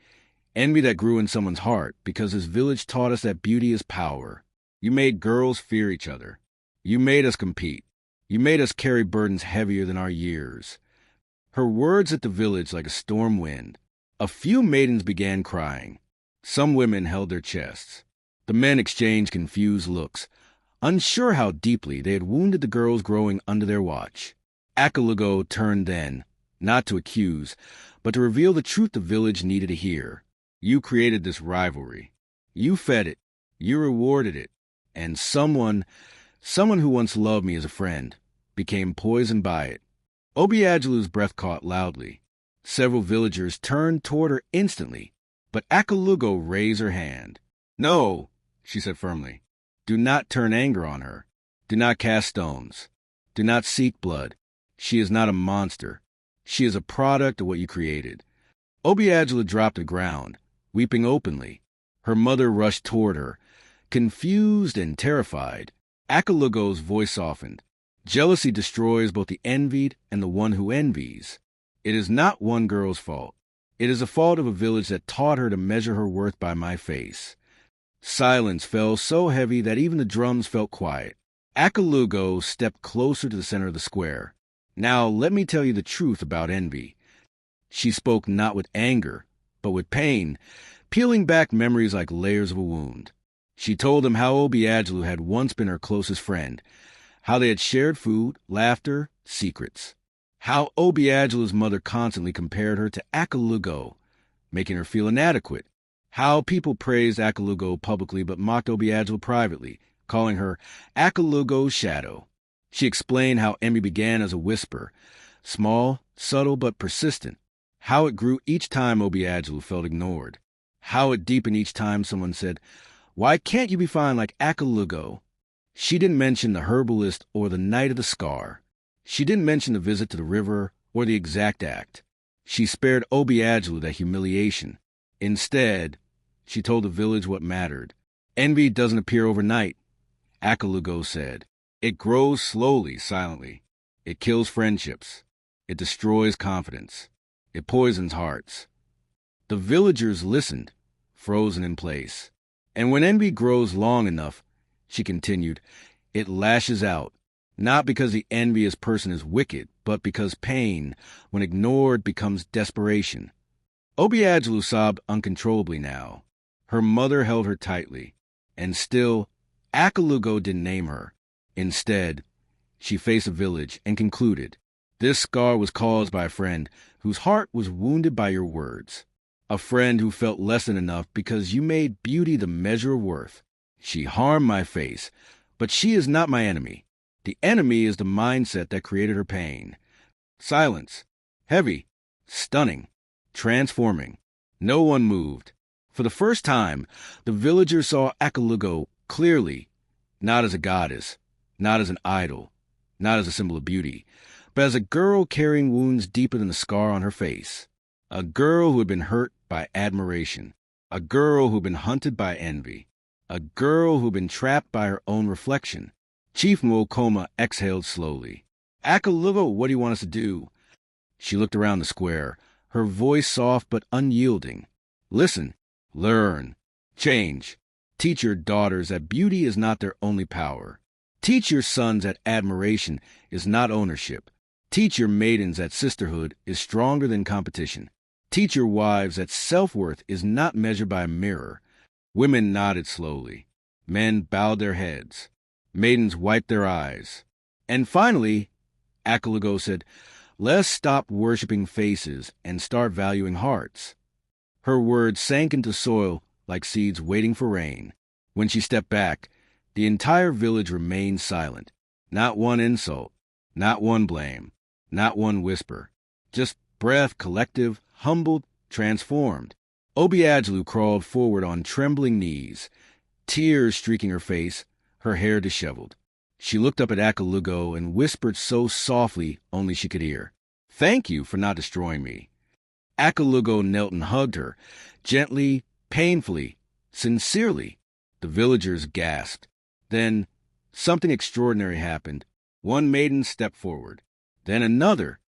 Envy that grew in someone's heart, because this village taught us that beauty is power. You made girls fear each other. You made us compete. You made us carry burdens heavier than our years." Her words hit the village like a storm wind. A few maidens began crying. Some women held their chests. The men exchanged confused looks, unsure how deeply they had wounded the girls growing under their watch. Achalugo turned then, not to accuse, but to reveal the truth the village needed to hear. "You created this rivalry. You fed it. You rewarded it. And someone who once loved me as a friend, became poisoned by it." Obiagelu's breath caught loudly. Several villagers turned toward her instantly, but Achalugo raised her hand. "No," she said firmly. "Do not turn anger on her. Do not cast stones. Do not seek blood. She is not a monster. She is a product of what you created." Obiagelu dropped to the ground, weeping openly. Her mother rushed toward her, confused and terrified. Achalugo's voice softened. Jealousy destroys both the envied and the one who envies. It is not one girl's fault. It is the fault of a village that taught her to measure her worth by my face. Silence fell so heavy that even the drums felt quiet. Achalugo stepped closer to the center of the square. Now let me tell you the truth about envy. She spoke not with anger, but with pain, peeling back memories like layers of a wound. She told him how Achalugo had once been her closest friend, how they had shared food, laughter, secrets. How Achalugo's mother constantly compared her to Achalugo, making her feel inadequate. How people praised Achalugo publicly but mocked Achalugo privately, calling her Achalugo's shadow. She explained how envy began as a whisper, small, subtle, but persistent. How it grew each time Achalugo felt ignored. How it deepened each time someone said, "Why can't you be fine like Achalugo?" She didn't mention the herbalist or the night of the scar. She didn't mention the visit to the river or the exact act. She spared Achalugo that humiliation. Instead, she told the village what mattered. Envy doesn't appear overnight, Achalugo said. It grows slowly, silently. It kills friendships. It destroys confidence. It poisons hearts. The villagers listened, frozen in place. And when envy grows long enough, she continued, it lashes out. Not because the envious person is wicked, but because pain, when ignored, becomes desperation. Achalugo sobbed uncontrollably now. Her mother held her tightly. And still, Achalugo didn't name her. Instead, she faced the village and concluded, this scar was caused by a friend whose heart was wounded by your words. A friend who felt less than enough because you made beauty the measure of worth. She harmed my face, but she is not my enemy. The enemy is the mindset that created her pain. Silence. Heavy. Stunning. Transforming. No one moved. For the first time, the villagers saw Achalugo clearly, not as a goddess, not as an idol, not as a symbol of beauty, but as a girl carrying wounds deeper than the scar on her face. A girl who had been hurt by admiration. A girl who had been hunted by envy. A girl who had been trapped by her own reflection. Chief Mwokoma exhaled slowly. Achalugo, what do you want us to do? She looked around the square, her voice soft but unyielding. Listen, learn, change. Teach your daughters that beauty is not their only power. Teach your sons that admiration is not ownership. Teach your maidens that sisterhood is stronger than competition. Teach your wives that self-worth is not measured by a mirror. Women nodded slowly. Men bowed their heads. Maidens wiped their eyes. And finally, Achalugo said, let's stop worshiping faces and start valuing hearts. Her words sank into soil like seeds waiting for rain. When she stepped back, the entire village remained silent. Not one insult, not one blame, not one whisper. Just breath, collective, humbled, transformed. Achalugo crawled forward on trembling knees, tears streaking her face, her hair disheveled. She looked up at Achalugo and whispered so softly only she could hear, "Thank you for not destroying me." Achalugo knelt and hugged her, gently, painfully, sincerely. The villagers gasped. Then something extraordinary happened. One maiden stepped forward, then another,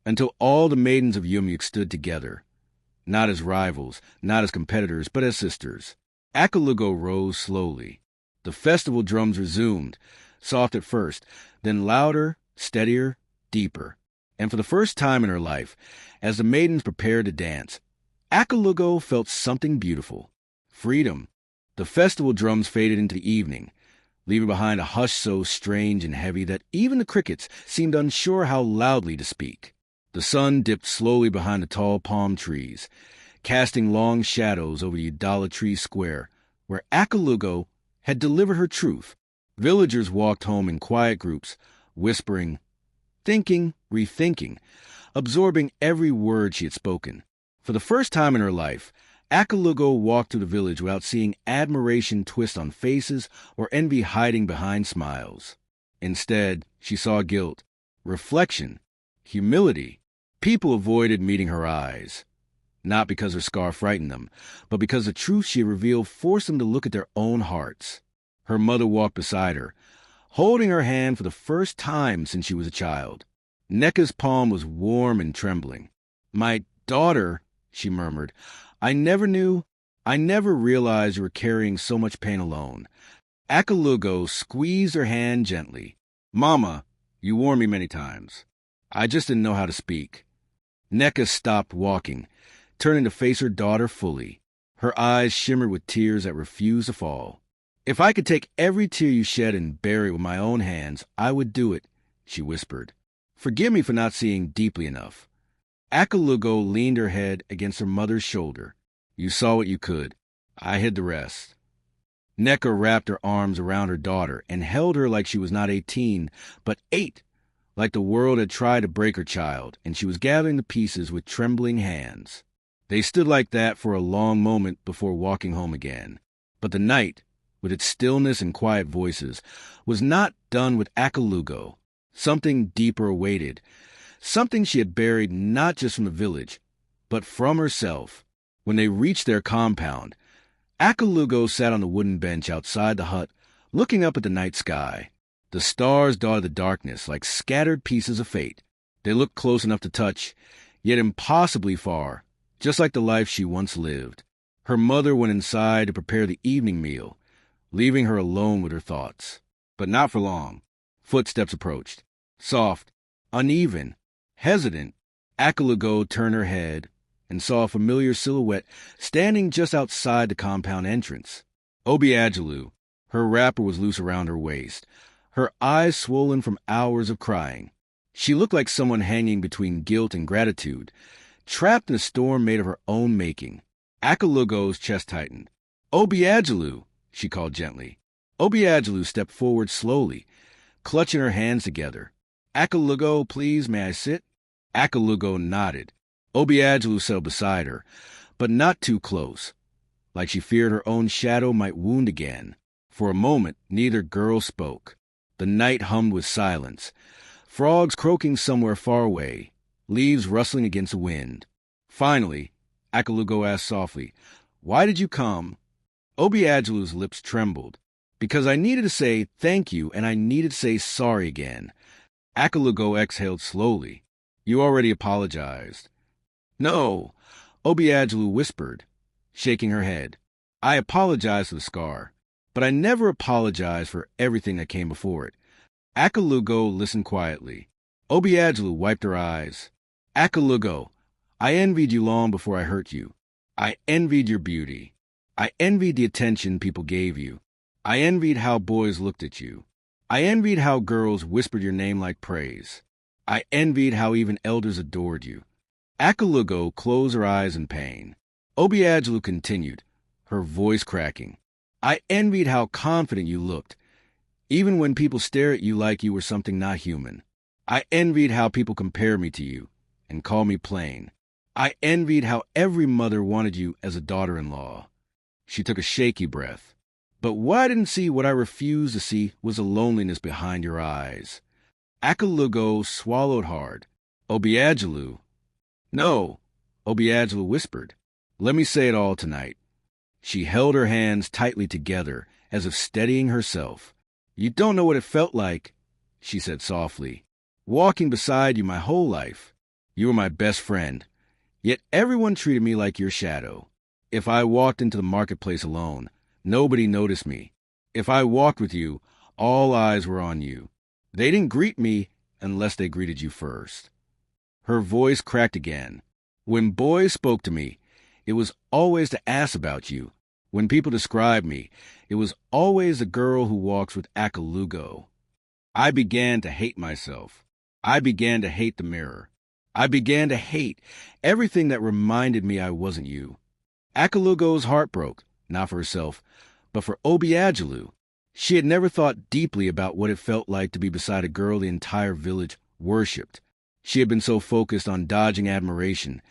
until all the maidens of Umueke stood together, not as rivals, not as competitors, but as sisters. Achalugo rose slowly. The festival drums resumed, soft at first, then louder, steadier, deeper. And for the first time in her life, as the maidens prepared to dance, Achalugo felt something beautiful. Freedom. The festival drums faded into the evening, leaving behind a hush so strange and heavy that even the crickets seemed unsure how loudly to speak. The sun dipped slowly behind the tall palm trees, casting long shadows over the idolatry square, where Achalugo had delivered her truth. Villagers walked home in quiet groups, whispering, thinking, rethinking, absorbing every word she had spoken. For the first time in her life, Achalugo walked through the village without seeing admiration twist on faces or envy hiding behind smiles. Instead, she saw guilt, reflection, humility. People avoided meeting her eyes, not because her scar frightened them, but because the truth she revealed forced them to look at their own hearts. Her mother walked beside her, holding her hand for the first time since she was a child. Neka's palm was warm and trembling. "My daughter," she murmured, I never realized you were carrying so much pain alone." Achalugo squeezed her hand gently. "Mama, you warned me many times. I just didn't know how to speak." Neka stopped walking, turning to face her daughter fully. Her eyes shimmered with tears that refused to fall. "If I could take every tear you shed and bury it with my own hands, I would do it," she whispered. "Forgive me for not seeing deeply enough." Achalugo leaned her head against her mother's shoulder. "You saw what you could. I hid the rest." Neka wrapped her arms around her daughter and held her like she was not 18, but 8, like the world had tried to break her child, and she was gathering the pieces with trembling hands. They stood like that for a long moment before walking home again. But the night, with its stillness and quiet voices, was not done with Achalugo. Something deeper awaited, something she had buried not just from the village, but from herself. When they reached their compound, Achalugo sat on the wooden bench outside the hut, looking up at the night sky. The stars dotted the darkness like scattered pieces of fate. They looked close enough to touch, yet impossibly far, just like the life she once lived. Her mother went inside to prepare the evening meal, leaving her alone with her thoughts. But not for long. Footsteps approached. Soft, uneven, hesitant. Achalugo turned her head and saw a familiar silhouette standing just outside the compound entrance. Achalugo. Her wrapper was loose around her waist, her eyes swollen from hours of crying. She looked like someone hanging between guilt and gratitude, trapped in a storm made of her own making. Achalugo's chest tightened. "Achalugo," she called gently. Achalugo stepped forward slowly, clutching her hands together. "Achalugo, please, may I sit?" Achalugo nodded. Achalugo settled beside her, but not too close, like she feared her own shadow might wound again. For a moment, neither girl spoke. The night hummed with silence, frogs croaking somewhere far away, leaves rustling against the wind. Finally, Achalugo asked softly, "Why did you come?" Achalugo's lips trembled. "Because I needed to say thank you, and I needed to say sorry again." Achalugo exhaled slowly. "You already apologized." "No," Achalugo whispered, shaking her head. "I apologized for the scar, but I never apologized for everything that came before it." Achalugo listened quietly. Achalugo wiped her eyes. "Achalugo, I envied you long before I hurt you. I envied your beauty. I envied the attention people gave you. I envied how boys looked at you. I envied how girls whispered your name like praise. I envied how even elders adored you." Achalugo closed her eyes in pain. Achalugo continued, her voice cracking. "I envied how confident you looked, even when people stare at you like you were something not human. I envied how people compared me to you and called me plain. I envied how every mother wanted you as a daughter-in-law." She took a shaky breath. "But what I didn't see, what I refused to see, was the loneliness behind your eyes." Achalugo swallowed hard. "Achalugo." "No," Achalugo whispered. "Let me say it all tonight." She held her hands tightly together, as if steadying herself. "You don't know what it felt like," she said softly, "walking beside you my whole life. You were my best friend, yet everyone treated me like your shadow. If I walked into the marketplace alone, nobody noticed me. If I walked with you, all eyes were on you. They didn't greet me unless they greeted you first." Her voice cracked again. "When boys spoke to me, it was always to ask about you. When people described me, it was always the girl who walks with Achalugo. I began to hate myself. I began to hate the mirror. I began to hate everything that reminded me I wasn't you." Achalugo's heart broke, not for herself, but for Achalugo. She had never thought deeply about what it felt like to be beside a girl the entire village worshipped. She had been so focused on dodging admiration,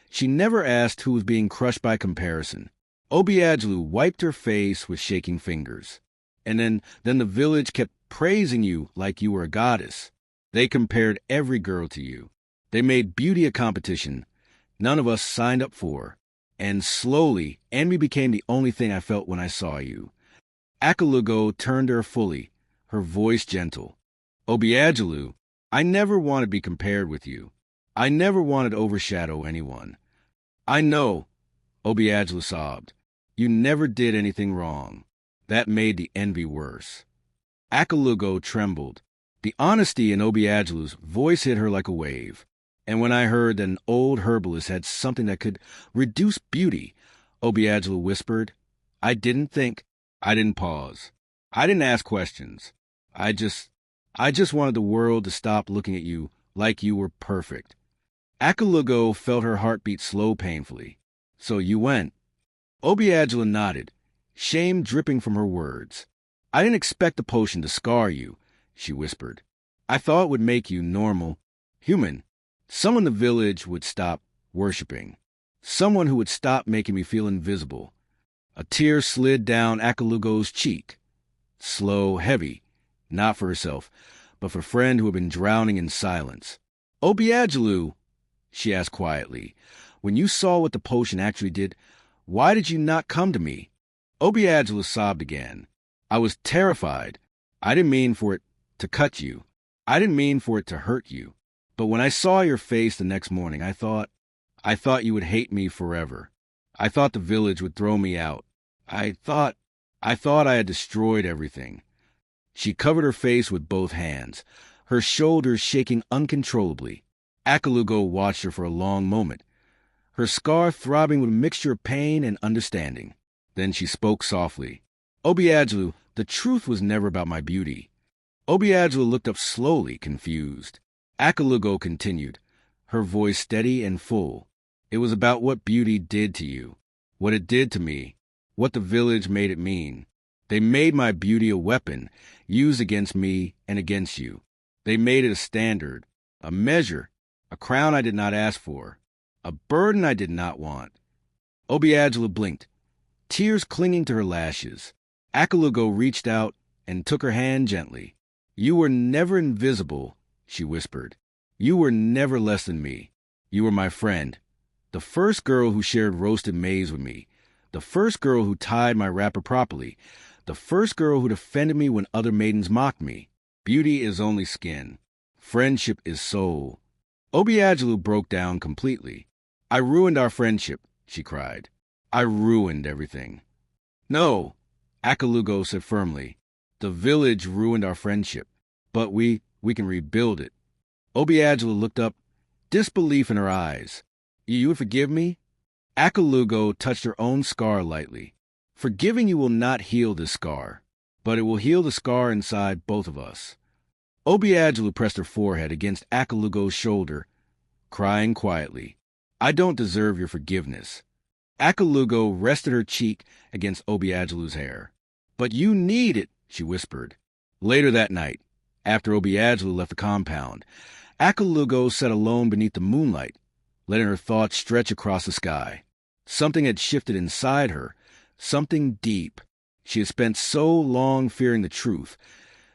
she never asked who was being crushed by comparison. Achalugo wiped her face with shaking fingers. "And then the village kept praising you like you were a goddess. They compared every girl to you. They made beauty a competition none of us signed up for. And slowly, envy became the only thing I felt when I saw you." Achalugo turned to her fully, her voice gentle. Obiajalu, I never want to be compared with you. I never wanted to overshadow anyone. I know, Obiajalu sobbed. You never did anything wrong. That made the envy worse. Achalugo trembled. The honesty in Obiajalu's voice hit her like a wave. And when I heard that an old herbalist had something that could reduce beauty, Obiajalu whispered, I didn't think. I didn't pause. I didn't ask questions. I just wanted the world to stop looking at you like you were perfect. Achalugo felt her heartbeat slow painfully. So you went. Obiajalu nodded, shame dripping from her words. I didn't expect the potion to scar you, she whispered. I thought it would make you normal, human. Someone the village would stop worshipping. Someone who would stop making me feel invisible. A tear slid down Achalugo's cheek. Slow, heavy, not for herself, but for a friend who had been drowning in silence. Obiajalu, she asked quietly, when you saw what the potion actually did, why did you not come to me? Obiajalu sobbed again. I was terrified. I didn't mean for it to cut you. I didn't mean for it to hurt you. But when I saw your face the next morning, I thought you would hate me forever. I thought the village would throw me out. I thought I had destroyed everything. She covered her face with both hands, her shoulders shaking uncontrollably. Achalugo watched her for a long moment, her scar throbbing with a mixture of pain and understanding. Then she spoke softly. Obiajalu, the truth was never about my beauty. Obiajalu looked up slowly, confused. Achalugo continued, her voice steady and full. It was about what beauty did to you, what it did to me, what the village made it mean. They made my beauty a weapon, used against me and against you. They made it a standard, a measure, a crown I did not ask for, a burden I did not want. Obiajalu blinked, tears clinging to her lashes. Achalugo reached out and took her hand gently. You were never invisible, she whispered. You were never less than me. You were my friend. The first girl who shared roasted maize with me. The first girl who tied my wrapper properly. The first girl who defended me when other maidens mocked me. Beauty is only skin. Friendship is soul. Obiajalu broke down completely. I ruined our friendship, she cried. I ruined everything. No, Achalugo said firmly. The village ruined our friendship, but we can rebuild it. Obiajalu looked up, disbelief in her eyes. You would forgive me? Achalugo touched her own scar lightly. Forgiving you will not heal this scar, but it will heal the scar inside both of us. Obiajalu pressed her forehead against Achalugo's shoulder, crying quietly. I don't deserve your forgiveness. Achalugo rested her cheek against Obiajalu's hair. But you need it, she whispered. Later that night, after Obiajalu left the compound, Achalugo sat alone beneath the moonlight, letting her thoughts stretch across the sky. Something had shifted inside her, something deep. She had spent so long fearing the truth,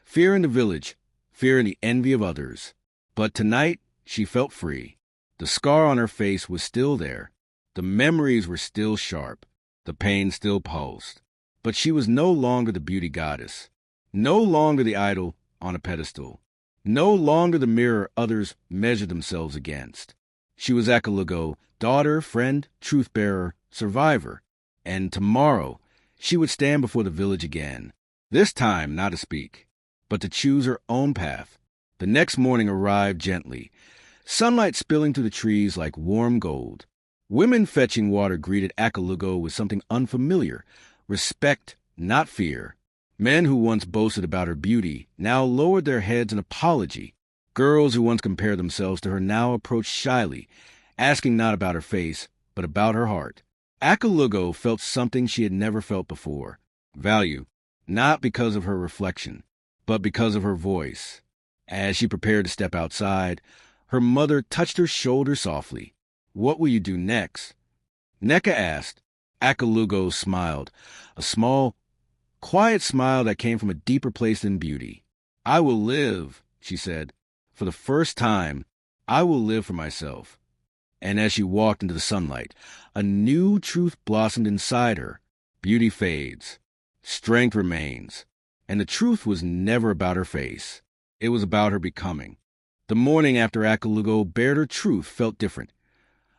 fearing the village, fearing the envy of others. But tonight, she felt free. The scar on her face was still there. The memories were still sharp. The pain still pulsed. But she was no longer the beauty goddess, no longer the idol on a pedestal, no longer the mirror others measured themselves against. She was Achalugo, daughter, friend, truth-bearer, survivor. And tomorrow, she would stand before the village again, this time not to speak, but to choose her own path. The next morning arrived gently, sunlight spilling through the trees like warm gold. Women fetching water greeted Achalugo with something unfamiliar, respect, not fear. Men who once boasted about her beauty now lowered their heads in apology. Girls who once compared themselves to her now approached shyly, asking not about her face, but about her heart. Achalugo felt something she had never felt before. Value, not because of her reflection, but because of her voice. As she prepared to step outside, her mother touched her shoulder softly. What will you do next? Neka asked. Achalugo smiled, a small, quiet smile that came from a deeper place than beauty. I will live, she said. For the first time, I will live for myself. And as she walked into the sunlight, a new truth blossomed inside her. Beauty fades. Strength remains. And the truth was never about her face. It was about her becoming. The morning after Achalugo bared her truth felt different,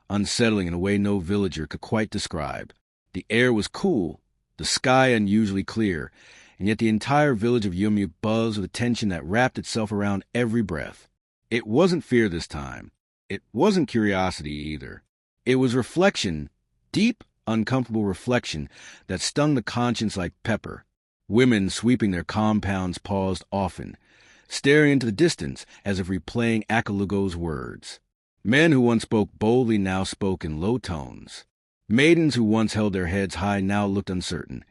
unsettling in a way no villager could quite describe. The air was cool, the sky unusually clear, and yet the entire village of Umueke buzzed with a tension that wrapped itself around every breath. It wasn't fear this time. It wasn't curiosity either. It was reflection, deep, uncomfortable reflection that stung the conscience like pepper. Women sweeping their compounds paused often, staring into the distance as if replaying Achalugo's words. Men who once spoke boldly now spoke in low tones. Maidens who once held their heads high now looked uncertain,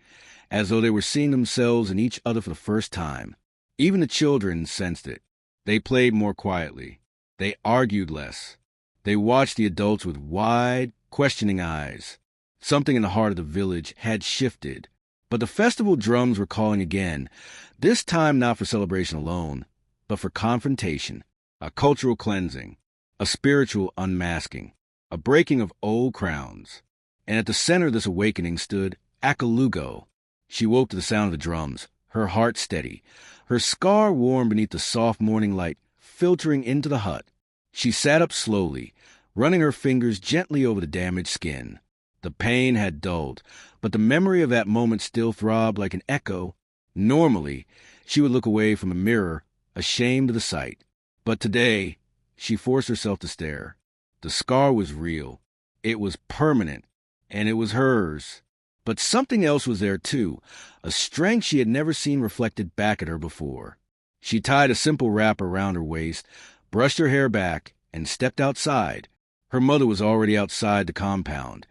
as though they were seeing themselves in each other for the first time. Even the children sensed it. They played more quietly. They argued less. They watched the adults with wide, questioning eyes. Something in the heart of the village had shifted. But the festival drums were calling again, this time not for celebration alone, but for confrontation, a cultural cleansing, a spiritual unmasking, a breaking of old crowns. And at the center of this awakening stood Achalugo. She woke to the sound of the drums, her heart steady, her scar warm beneath the soft morning light filtering into the hut. She sat up slowly, running her fingers gently over the damaged skin. The pain had dulled, but the memory of that moment still throbbed like an echo. Normally, she would look away from a mirror, ashamed of the sight. But today, she forced herself to stare. The scar was real. It was permanent, and it was hers. But something else was there, too, a strength she had never seen reflected back at her before. She tied a simple wrap around her waist, brushed her hair back, and stepped outside. Her mother was already outside the compound,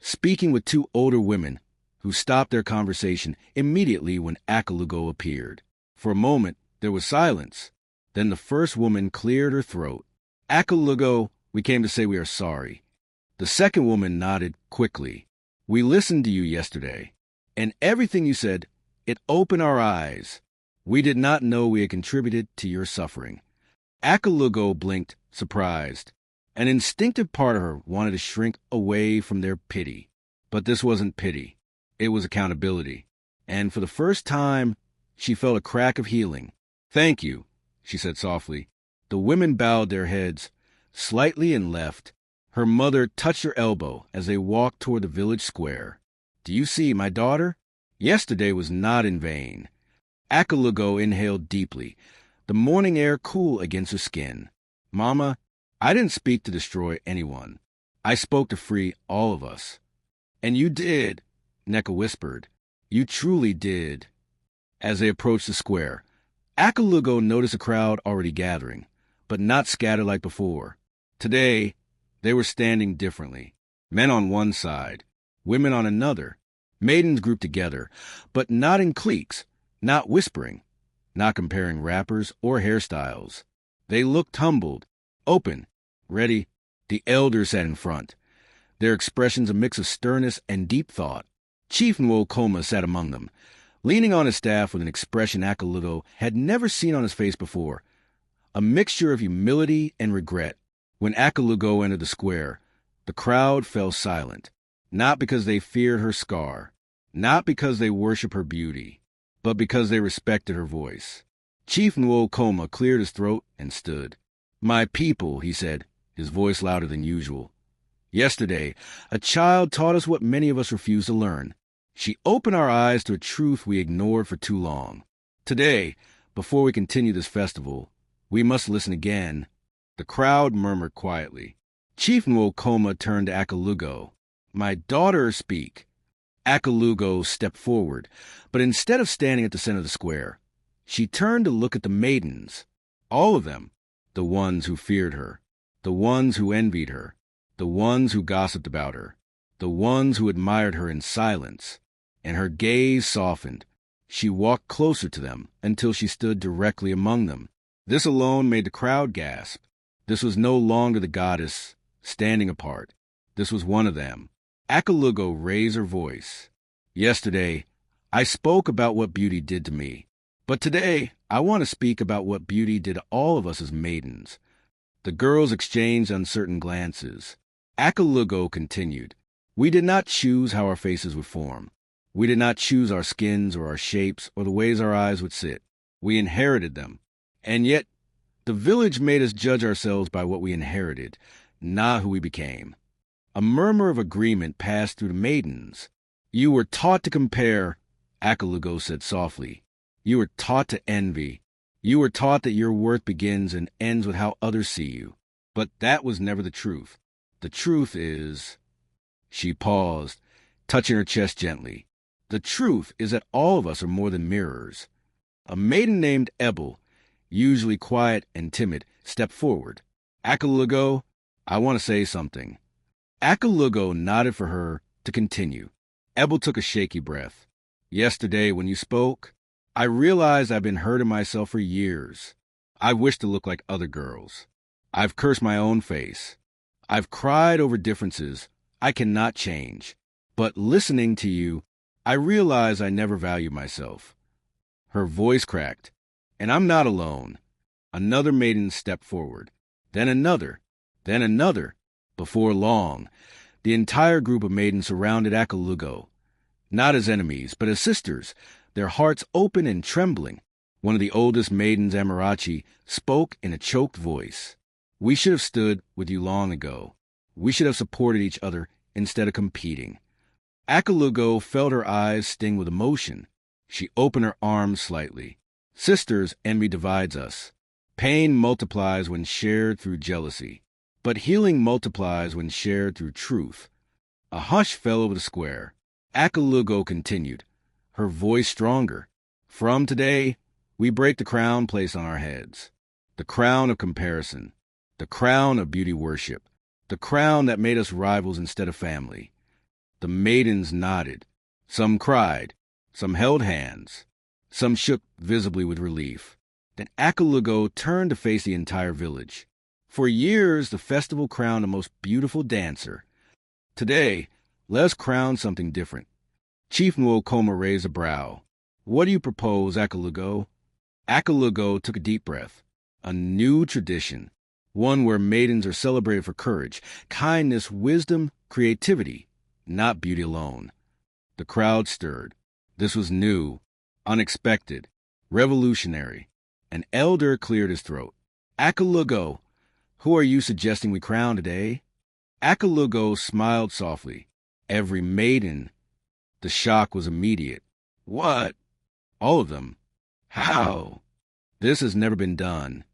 speaking with two older women who stopped their conversation immediately when Achalugo appeared. For a moment, there was silence. Then the first woman cleared her throat. Achalugo, we came to say we are sorry. The second woman nodded quickly. We listened to you yesterday, and everything you said, it opened our eyes. We did not know we had contributed to your suffering. Achalugo blinked, surprised. An instinctive part of her wanted to shrink away from their pity. But this wasn't pity. It was accountability. And for the first time, she felt a crack of healing. Thank you, she said softly. The women bowed their heads, slightly and left. Her mother touched her elbow as they walked toward the village square. Do you see, my daughter? Yesterday was not in vain. Achalugo inhaled deeply, the morning air cool against her skin. Mama, I didn't speak to destroy anyone. I spoke to free all of us. And you did, Neka whispered. You truly did. As they approached the square, Achalugo noticed a crowd already gathering, but not scattered like before. Today, they were standing differently. Men on one side, women on another, maidens grouped together, but not in cliques, not whispering, not comparing wrappers or hairstyles. They looked humbled, open, ready. The elders sat in front, their expressions a mix of sternness and deep thought. Chief Umueke sat among them, leaning on his staff with an expression Achalugo had never seen on his face before, a mixture of humility and regret. When Achalugo entered the square, the crowd fell silent, not because they feared her scar, not because they worshiped her beauty, but because they respected her voice. Chief Umueke cleared his throat and stood. My people, he said, his voice louder than usual. Yesterday, a child taught us what many of us refuse to learn. She opened our eyes to a truth we ignored for too long. Today, before we continue this festival, we must listen again. The crowd murmured quietly. Chief Umueke turned to Achalugo. My daughter, speak. Achalugo stepped forward, but instead of standing at the center of the square, she turned to look at the maidens. All of them. The ones who feared her. The ones who envied her. The ones who gossiped about her. The ones who admired her in silence. And her gaze softened. She walked closer to them until she stood directly among them. This alone made the crowd gasp. This was no longer the goddess standing apart. This was one of them. Achalugo raised her voice. Yesterday, I spoke about what beauty did to me. But today, I want to speak about what beauty did to all of us as maidens. The girls exchanged uncertain glances. Achalugo continued. We did not choose how our faces would form. We did not choose our skins or our shapes or the ways our eyes would sit. We inherited them. And yet, the village made us judge ourselves by what we inherited, not who we became. A murmur of agreement passed through the maidens. You were taught to compare, Achalugo said softly. You were taught to envy. You were taught that your worth begins and ends with how others see you. But that was never the truth. The truth is... She paused, touching her chest gently. The truth is that all of us are more than mirrors. A maiden named Ebel, usually quiet and timid, stepped forward. Achalugo, I want to say something. Achalugo nodded for her to continue. Ebel took a shaky breath. Yesterday, when you spoke, I realized I've been hurting myself for years. I wish to look like other girls. I've cursed my own face. I've cried over differences I cannot change. But listening to you, I realize I never valued myself. Her voice cracked. And I'm not alone. Another maiden stepped forward. Then another. Then another. Before long, the entire group of maidens surrounded Achalugo. Not as enemies, but as sisters, their hearts open and trembling. One of the oldest maidens, Amarachi, spoke in a choked voice. We should have stood with you long ago. We should have supported each other instead of competing. Achalugo felt her eyes sting with emotion. She opened her arms slightly. Sisters, envy divides us. Pain multiplies when shared through jealousy. But healing multiplies when shared through truth. A hush fell over the square. Achalugo continued, her voice stronger. From today, we break the crown placed on our heads. The crown of comparison. The crown of beauty worship. The crown that made us rivals instead of family. The maidens nodded. Some cried. Some held hands. Some shook visibly with relief. Then Achalugo turned to face the entire village. For years, the festival crowned the most beautiful dancer. Today, let us crown something different. Chief Umueke raised a brow. What do you propose, Achalugo? Achalugo took a deep breath. A new tradition. One where maidens are celebrated for courage, kindness, wisdom, creativity, not beauty alone. The crowd stirred. This was new, unexpected, revolutionary. An elder cleared his throat. Achalugo, who are you suggesting we crown today? Achalugo smiled softly. Every maiden. The shock was immediate. What? All of them? How? This has never been done.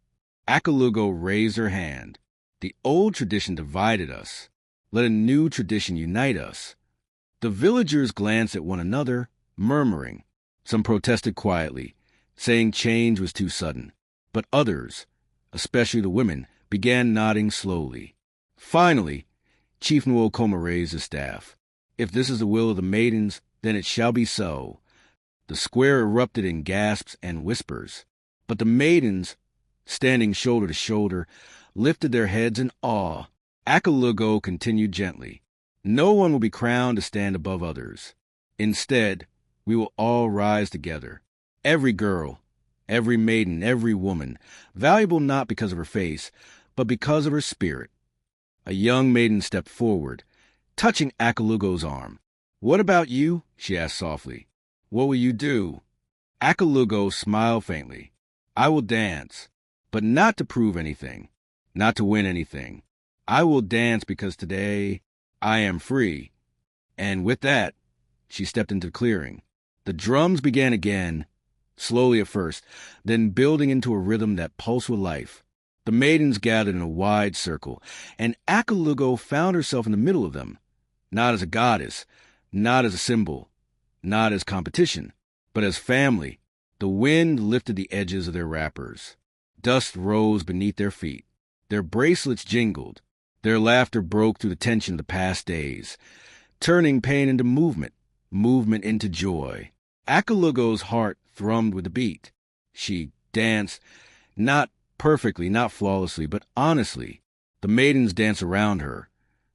Achalugo raised her hand. The old tradition divided us. Let a new tradition unite us. The villagers glanced at one another, murmuring. Some protested quietly, saying change was too sudden. But others, especially the women, began nodding slowly. Finally, Chief Umueke raised his staff. If this is the will of the maidens, then it shall be so. The square erupted in gasps and whispers. But the maidens, standing shoulder to shoulder, lifted their heads in awe. Achalugo continued gently. No one will be crowned to stand above others. Instead, we will all rise together. Every girl, every maiden, every woman, valuable not because of her face, but because of her spirit. A young maiden stepped forward, touching Achalugo's arm. What about you? She asked softly. What will you do? Achalugo smiled faintly. I will dance, but not to prove anything, not to win anything. I will dance because today I am free. And with that, she stepped into the clearing. The drums began again, slowly at first, then building into a rhythm that pulsed with life. The maidens gathered in a wide circle, and Achalugo found herself in the middle of them, not as a goddess, not as a symbol, not as competition, but as family. The wind lifted the edges of their wrappers. Dust rose beneath their feet. Their bracelets jingled. Their laughter broke through the tension of the past days, turning pain into movement, movement into joy. Achalugo's heart thrummed with the beat. She danced, not perfectly, not flawlessly, but honestly. The maidens danced around her,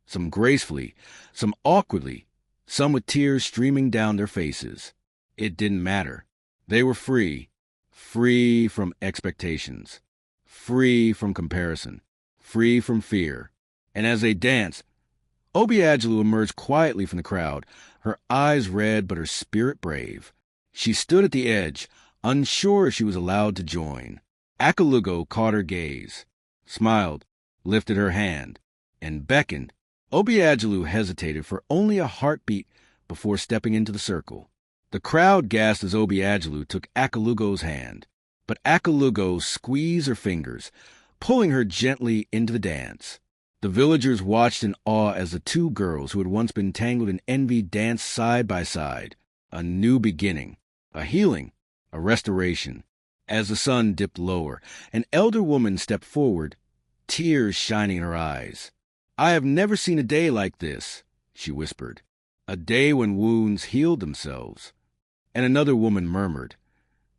some gracefully, some awkwardly, some with tears streaming down their faces. It didn't matter. They were free, free from expectations, free from comparison, free from fear. And as they danced, Obiagelu emerged quietly from the crowd, her eyes red but her spirit brave. She stood at the edge, unsure if she was allowed to join. Achalugo caught her gaze, smiled, lifted her hand, and beckoned. Obiagelu hesitated for only a heartbeat before stepping into the circle. The crowd gasped as Obiagelu took Achalugo's hand, but Achalugo squeezed her fingers, pulling her gently into the dance. The villagers watched in awe as the two girls who had once been tangled in envy danced side by side. A new beginning, a healing, a restoration. As the sun dipped lower, an elder woman stepped forward, tears shining in her eyes. "I have never seen a day like this," she whispered, "a day when wounds healed themselves." And another woman murmured,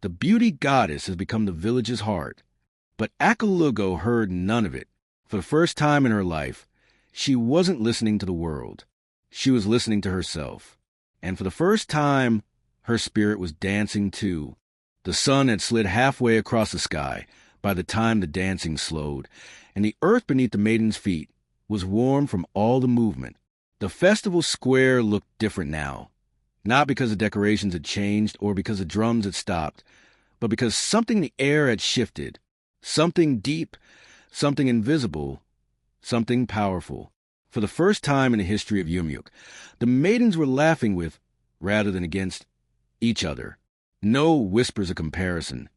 "The beauty goddess has become the village's heart." But Achalugo heard none of it. For the first time in her life, she wasn't listening to the world. She was listening to herself. And for the first time, her spirit was dancing too. The sun had slid halfway across the sky by the time the dancing slowed, and the earth beneath the maiden's feet was warm from all the movement. The festival square looked different now, not because the decorations had changed or because the drums had stopped, but because something in the air had shifted, something deep, something invisible, something powerful. For the first time in the history of Umueke, the maidens were laughing with, rather than against, each other. No whispers of comparison,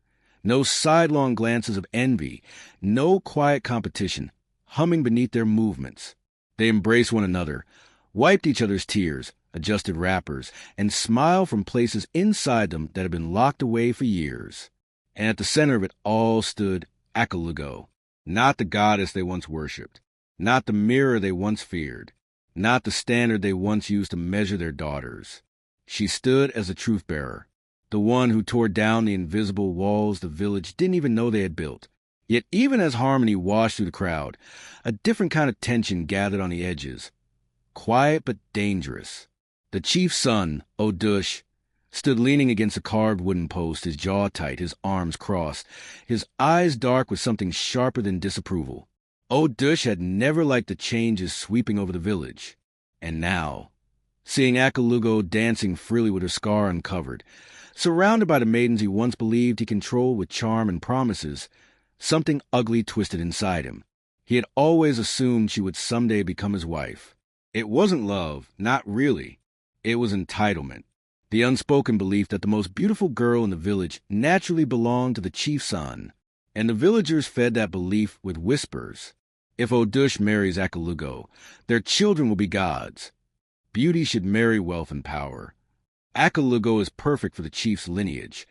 no sidelong glances of envy, no quiet competition, humming beneath their movements. They embraced one another, wiped each other's tears, adjusted wrappers, and smiled from places inside them that had been locked away for years. And at the center of it all stood Achalugo, not the goddess they once worshipped, not the mirror they once feared, not the standard they once used to measure their daughters. She stood as a truth-bearer, the one who tore down the invisible walls the village didn't even know they had built. Yet even as harmony washed through the crowd, a different kind of tension gathered on the edges, quiet but dangerous. The chief's son, Odush, stood leaning against a carved wooden post, his jaw tight, his arms crossed, his eyes dark with something sharper than disapproval. Odush had never liked the changes sweeping over the village. And now, seeing Achalugo dancing freely with her scar uncovered, surrounded by the maidens he once believed he controlled with charm and promises, something ugly twisted inside him. He had always assumed she would someday become his wife. It wasn't love, not really. It was entitlement. The unspoken belief that the most beautiful girl in the village naturally belonged to the chief's son. And the villagers fed that belief with whispers. If Odush marries Achalugo, their children will be gods. Beauty should marry wealth and power. Achalugo is perfect for the chief's lineage.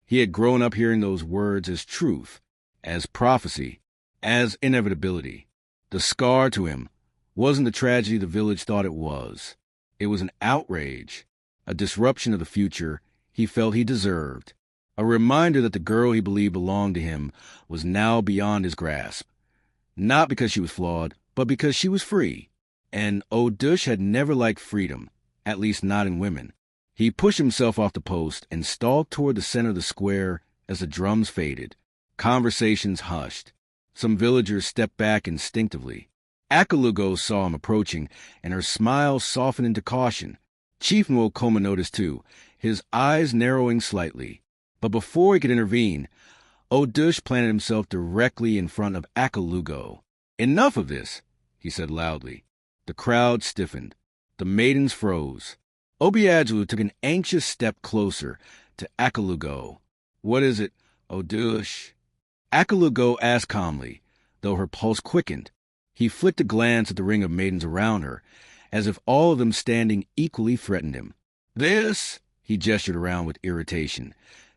He had grown up hearing those words as truth, as prophecy, as inevitability. The scar to him wasn't the tragedy the village thought it was. It was an outrage, a disruption of the future he felt he deserved, a reminder that the girl he believed belonged to him was now beyond his grasp. Not because she was flawed, but because she was free. And Odush had never liked freedom, at least not in women. He pushed himself off the post and stalked toward the center of the square as the drums faded. Conversations hushed. Some villagers stepped back instinctively. Achalugo saw him approaching, and her smile softened into caution. Chief Nwokoma noticed too, his eyes narrowing slightly. But before he could intervene, Odush planted himself directly in front of Achalugo. "Enough of this," he said loudly. The crowd stiffened. The maidens froze. Obiagelu took an anxious step closer to Achalugo. "What is it, Odush?" Achalugo asked calmly, though her pulse quickened. He flicked a glance at the ring of maidens around her, as if all of them standing equally threatened him. "This," he gestured around with irritation,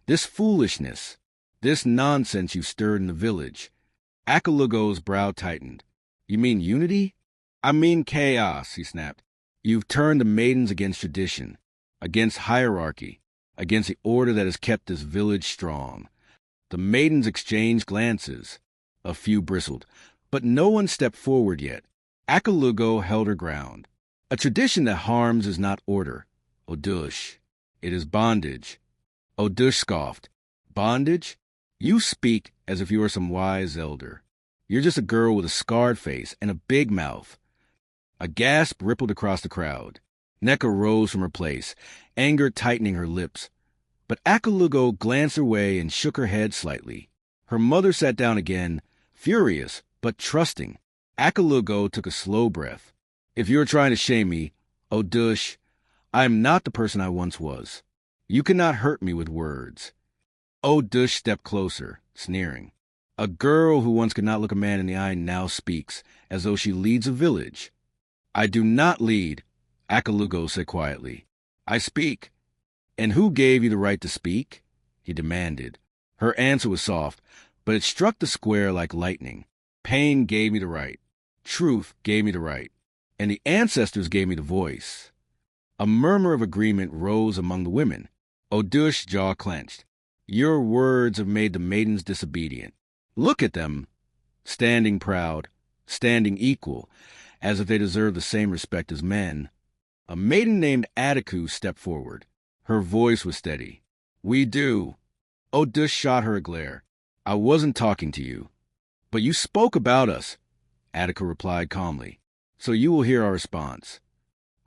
"this foolishness, this nonsense you've stirred in the village." Achalugo's brow tightened. "You mean unity?" "I mean chaos," he snapped. "You've turned the maidens against tradition, against hierarchy, against the order that has kept this village strong." The maidens exchanged glances. A few bristled, but no one stepped forward yet. Achalugo held her ground. "A tradition that harms is not order, Odush. It is bondage." Odush scoffed. "Bondage? You speak as if you were some wise elder. You're just a girl with a scarred face and a big mouth." A gasp rippled across the crowd. Neka rose from her place, anger tightening her lips. But Achalugo glanced her way and shook her head slightly. Her mother sat down again, furious but trusting. Achalugo took a slow breath. If you are trying to shame me, Odush, I am not the person I once was. You cannot hurt me with words. Odush stepped closer, sneering. A girl who once could not look a man in the eye now speaks, as though she leads a village. I do not lead, Achalugo said quietly. I speak. And who gave you the right to speak? He demanded. Her answer was soft, but it struck the square like lightning. Pain gave me the right. Truth gave me the right. And the ancestors gave me the voice. A murmur of agreement rose among the women. Odush's jaw clenched. Your words have made the maidens disobedient. Look at them, standing proud, standing equal, as if they deserve the same respect as men. A maiden named Achalugo stepped forward. Her voice was steady. We do. Odush shot her a glare. I wasn't talking to you. But you spoke about us, Attica replied calmly. So you will hear our response.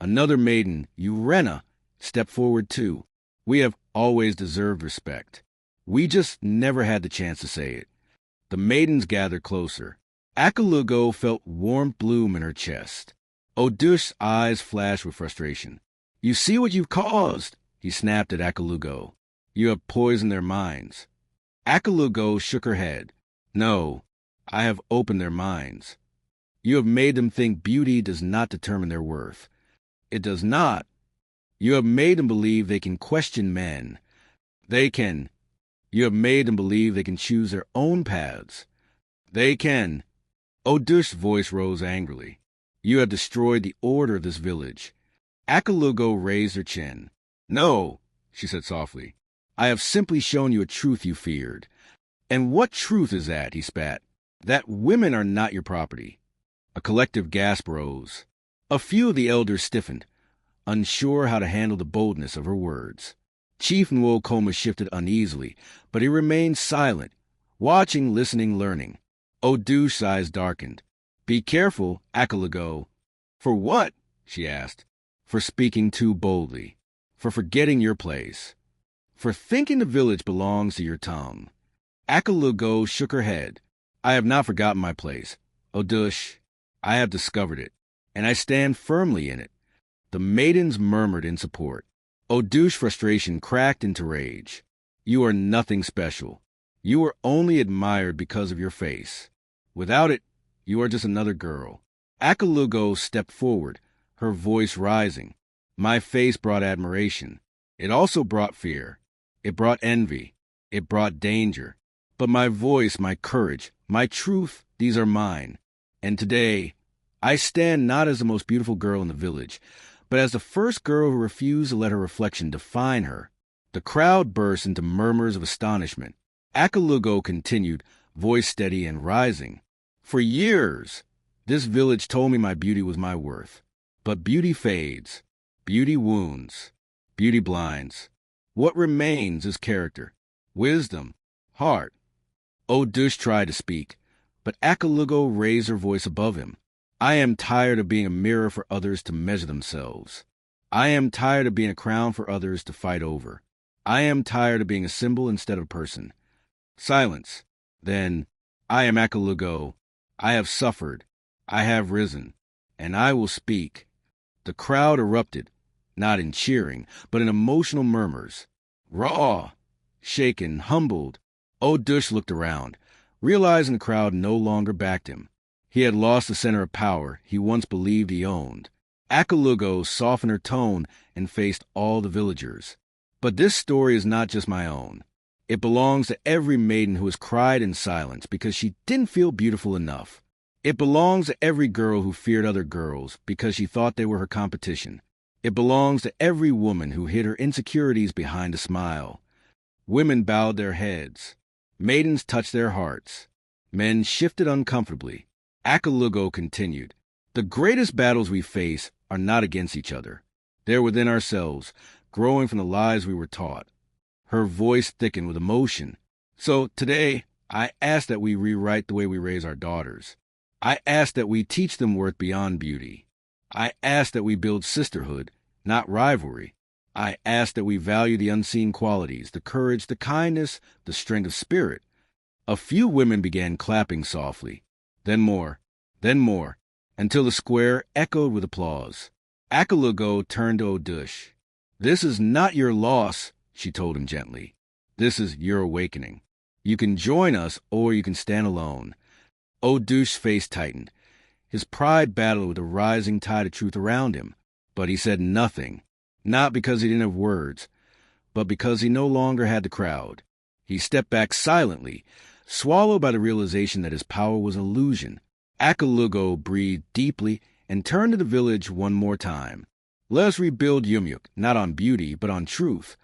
Another maiden, Urena, stepped forward too. We have always deserved respect. We just never had the chance to say it. The maidens gathered closer. Achalugo felt warmth bloom in her chest. Odush's eyes flashed with frustration. You see what you've caused, he snapped at Achalugo. You have poisoned their minds. Achalugo shook her head. No, I have opened their minds. You have made them think beauty does not determine their worth. It does not. You have made them believe they can question men. They can. You have made them believe they can choose their own paths. They can. Odush's voice rose angrily. You have destroyed the order of this village. Achalugo raised her chin. No, she said softly. I have simply shown you a truth you feared. And what truth is that, he spat. That women are not your property. A collective gasp rose. A few of the elders stiffened, unsure how to handle the boldness of her words. Chief Nwokoma shifted uneasily, but he remained silent, watching, listening, learning. Odush's eyes darkened. Be careful, Achalugo. For what? She asked. For speaking too boldly. For forgetting your place. For thinking the village belongs to your tongue. Achalugo shook her head. I have not forgotten my place. Odush, I have discovered it, and I stand firmly in it. The maidens murmured in support. Odush's frustration cracked into rage. You are nothing special. You are only admired because of your face. Without it, you are just another girl. Achalugo stepped forward, her voice rising. My face brought admiration. It also brought fear. It brought envy. It brought danger. But my voice, my courage, my truth, these are mine. And today, I stand not as the most beautiful girl in the village, but as the first girl who refused to let her reflection define her. The crowd burst into murmurs of astonishment. Achalugo continued, voice steady and rising. For years, this village told me my beauty was my worth. But beauty fades. Beauty wounds. Beauty blinds. What remains is character, wisdom, heart. Odush tried to speak, but Achalugo raised her voice above him. I am tired of being a mirror for others to measure themselves. I am tired of being a crown for others to fight over. I am tired of being a symbol instead of a person. Silence. Then, I am Achalugo. I have suffered. I have risen. And I will speak. The crowd erupted, not in cheering, but in emotional murmurs. Raw, shaken, humbled. Odush looked around, realizing the crowd no longer backed him. He had lost the center of power he once believed he owned. Achalugo softened her tone and faced all the villagers. But this story is not just my own. It belongs to every maiden who has cried in silence because she didn't feel beautiful enough. It belongs to every girl who feared other girls because she thought they were her competition. It belongs to every woman who hid her insecurities behind a smile. Women bowed their heads. Maidens touched their hearts. Men shifted uncomfortably. Achalugo continued. The greatest battles we face are not against each other. They're within ourselves, growing from the lies we were taught. Her voice thickened with emotion. So today, I ask that we rewrite the way we raise our daughters. I ask that we teach them worth beyond beauty. I ask that we build sisterhood not rivalry. I ask that we value the unseen qualities, the courage, the kindness, the strength of spirit. A few women began clapping softly, then more, until the square echoed with applause. Achalugo turned to Odush. "This is not your loss," she told him gently. "This is your awakening. You can join us, or you can stand alone." Odush's face tightened. His pride battled with the rising tide of truth around him, but he said nothing, not because he didn't have words, but because he no longer had the crowd. He stepped back silently, swallowed by the realization that his power was an illusion. Achalugo breathed deeply and turned to the village one more time. "Let us rebuild Umueke, not on beauty, but on truth."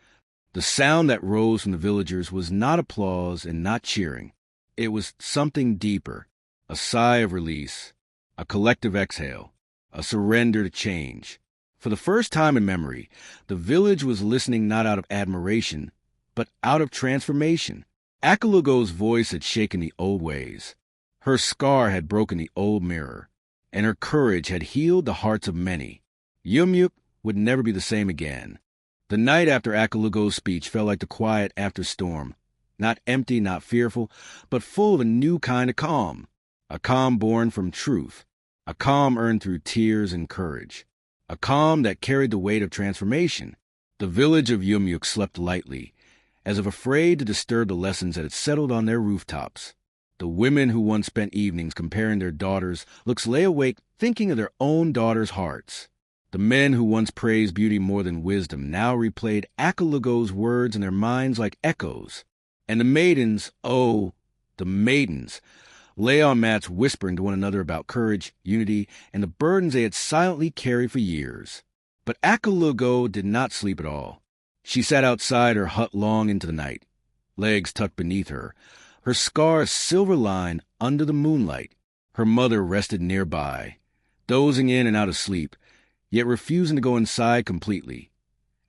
The sound that rose from the villagers was not applause and not cheering. It was something deeper, a sigh of release, a collective exhale, a surrender to change. For the first time in memory, the village was listening not out of admiration, but out of transformation. Achalugo's voice had shaken the old ways. Her scar had broken the old mirror, and her courage had healed the hearts of many. Umueke would never be the same again. The night after Achalugo's speech felt like the quiet after storm, not empty, not fearful, but full of a new kind of calm, a calm born from truth, a calm earned through tears and courage, a calm that carried the weight of transformation. The village of Umueke slept lightly, as if afraid to disturb the lessons that had settled on their rooftops. The women who once spent evenings comparing their daughters' looks lay awake thinking of their own daughters' hearts. The men who once praised beauty more than wisdom now replayed Achalugo's words in their minds like echoes. And the maidens, oh, the maidens, lay on mats whispering to one another about courage, unity, and the burdens they had silently carried for years. But Achalugo did not sleep at all. She sat outside her hut long into the night, legs tucked beneath her, her scar silver-lined under the moonlight. Her mother rested nearby, dozing in and out of sleep, yet refusing to go inside completely,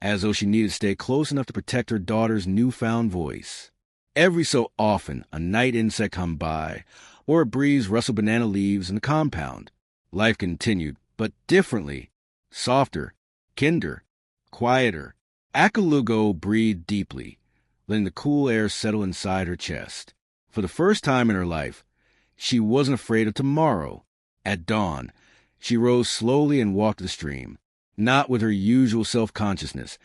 as though she needed to stay close enough to protect her daughter's newfound voice. Every so often, a night insect hummed by, or a breeze rustled banana leaves in the compound. Life continued, but differently, softer, kinder, quieter. Achalugo breathed deeply, letting the cool air settle inside her chest. For the first time in her life, she wasn't afraid of tomorrow. At dawn, she rose slowly and walked to the stream, not with her usual self-consciousness,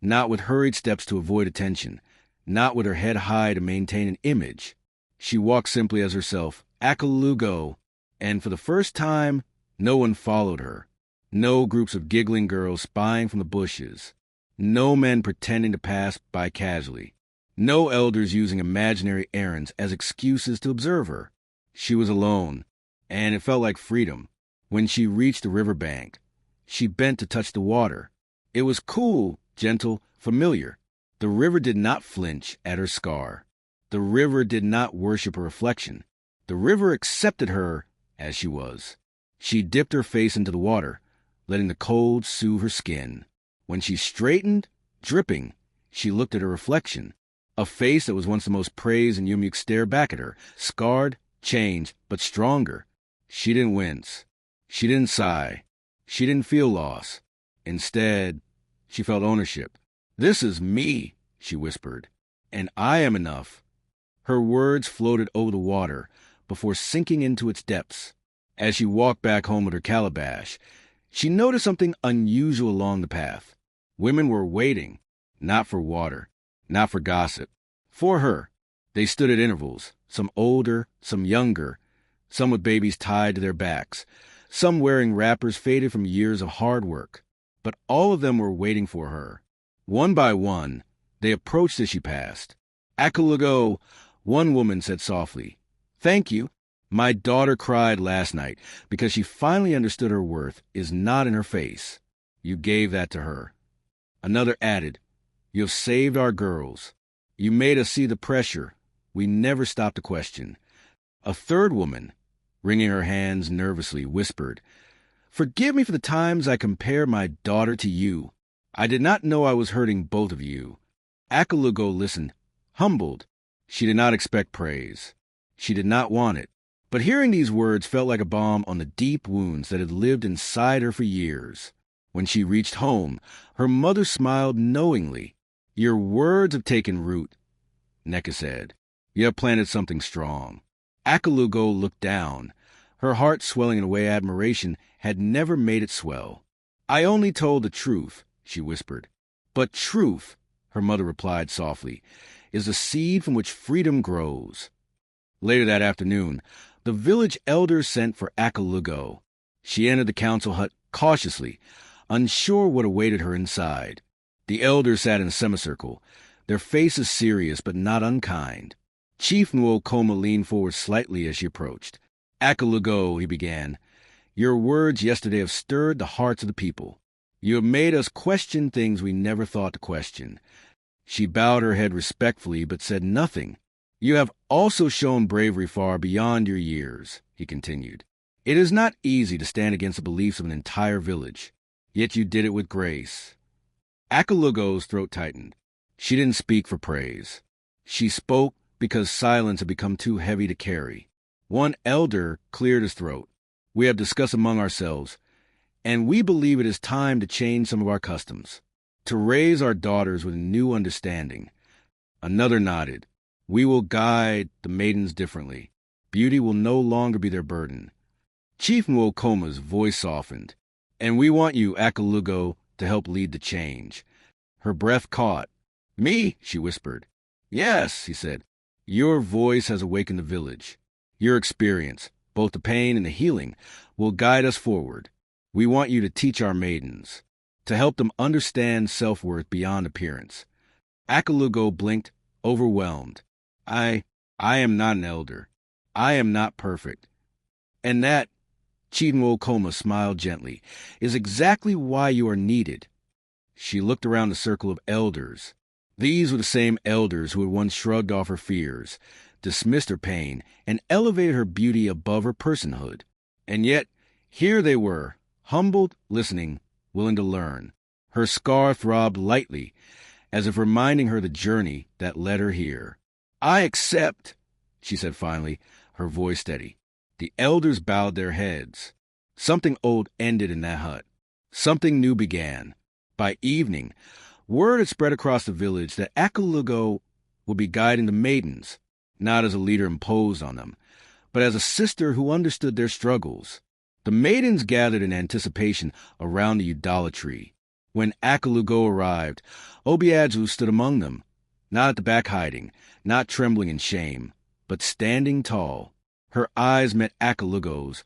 not with hurried steps to avoid attention, not with her head high to maintain an image. She walked simply as herself, Achalugo, and for the first time, no one followed her. No groups of giggling girls spying from the bushes. No men pretending to pass by casually. No elders using imaginary errands as excuses to observe her. She was alone, and it felt like freedom. When she reached the river bank, she bent to touch the water. It was cool, gentle, familiar. The river did not flinch at her scar. The river did not worship her reflection. The river accepted her as she was. She dipped her face into the water, letting the cold soothe her skin. When she straightened, dripping, she looked at her reflection. A face that was once the most praised in Umueke stared back at her, scarred, changed, but stronger. She didn't wince. She didn't sigh. She didn't feel loss. Instead, she felt ownership. "This is me," she whispered, "and I am enough." Her words floated over the water before sinking into its depths. As she walked back home with her calabash, she noticed something unusual along the path. Women were waiting, not for water, not for gossip, for her. They stood at intervals, some older, some younger, some with babies tied to their backs, some wearing wrappers faded from years of hard work. But all of them were waiting for her. One by one, they approached as she passed. "Achalugo," one woman said softly. "Thank you. My daughter cried last night because she finally understood her worth is not in her face. You gave that to her." Another added, "You have saved our girls. You made us see the pressure we never stopped to question." A third woman, wringing her hands nervously, whispered, "Forgive me for the times I compared my daughter to you. I did not know I was hurting both of you." Achalugo listened, humbled. She did not expect praise. She did not want it. But hearing these words felt like a balm on the deep wounds that had lived inside her for years. When she reached home, her mother smiled knowingly. "Your words have taken root," Neka said. "You have planted something strong." Achalugo looked down. Her heart, swelling in a way admiration had never made it swell. "I only told the truth," she whispered. "But truth," her mother replied softly, "is the seed from which freedom grows." Later that afternoon, the village elder sent for Achalugo. She entered the council hut cautiously, unsure what awaited her inside. The elders sat in a semicircle, their faces serious but not unkind. Chief Umueke leaned forward slightly as she approached. "Achalugo," he began, "your words yesterday have stirred the hearts of the people. You have made us question things we never thought to question." She bowed her head respectfully but said nothing. "You have also shown bravery far beyond your years," he continued. "It is not easy to stand against the beliefs of an entire village, yet you did it with grace." Achalugo's throat tightened. She didn't speak for praise. She spoke because silence had become too heavy to carry. One elder cleared his throat. "We have discussed among ourselves, and we believe it is time to change some of our customs, to raise our daughters with a new understanding." Another nodded. "We will guide the maidens differently. Beauty will no longer be their burden." Chief Umueke's voice softened. "And we want you, Achalugo, to help lead the change." Her breath caught. "Me?" she whispered. "Yes," he said. "Your voice has awakened the village. Your experience, both the pain and the healing, will guide us forward. We want you to teach our maidens, to help them understand self-worth beyond appearance." Achalugo blinked, overwhelmed. I am not an elder. I am not perfect. And that," Chief Umueke smiled gently, "is exactly why you are needed." She looked around the circle of elders. These were the same elders who had once shrugged off her fears, dismissed her pain, and elevated her beauty above her personhood. And yet, here they were, humbled, listening, willing to learn. Her scar throbbed lightly, as if reminding her the journey that led her here. "I accept," she said finally, her voice steady. The elders bowed their heads. Something old ended in that hut. Something new began. By evening, word had spread across the village that Achalugo would be guiding the maidens, not as a leader imposed on them, but as a sister who understood their struggles. The maidens gathered in anticipation around the Udala tree. When Achalugo arrived, Obiadju stood among them, not at the back hiding, not trembling in shame, but standing tall. Her eyes met Achalugo's,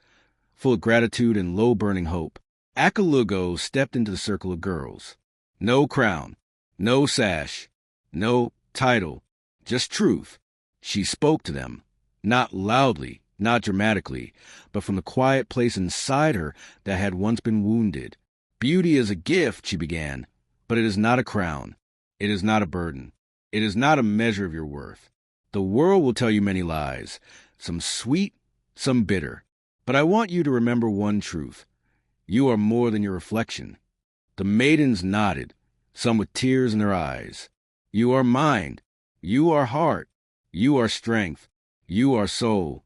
full of gratitude and low-burning hope. Achalugo stepped into the circle of girls. No crown, no sash, no title, just truth. She spoke to them, not loudly, not dramatically, but from the quiet place inside her that had once been wounded. "Beauty is a gift," she began, "but it is not a crown. It is not a burden. It is not a measure of your worth. The world will tell you many lies, some sweet, some bitter. But I want you to remember one truth. You are more than your reflection." The maidens nodded, some with tears in their eyes. "You are mind. You are heart. You are strength. You are soul."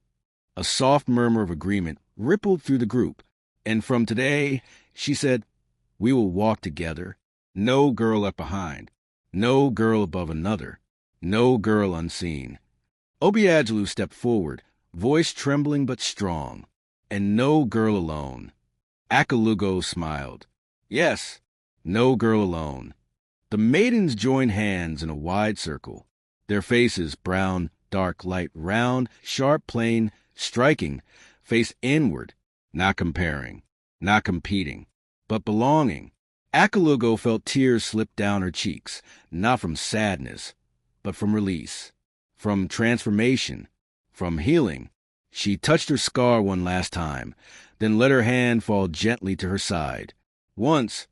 A soft murmur of agreement rippled through the group. "And from today," she said, "we will walk together. No girl left behind. No girl above another. No girl unseen." Obiadju stepped forward, voice trembling but strong. "And no girl alone." Achalugo smiled. "Yes, no girl alone." The maidens joined hands in a wide circle. Their faces, brown, dark, light, round, sharp, plain, striking, faced inward, not comparing, not competing, but belonging. Achalugo felt tears slip down her cheeks, not from sadness, but from release, from transformation, from healing. She touched her scar one last time, then let her hand fall gently to her side. Once,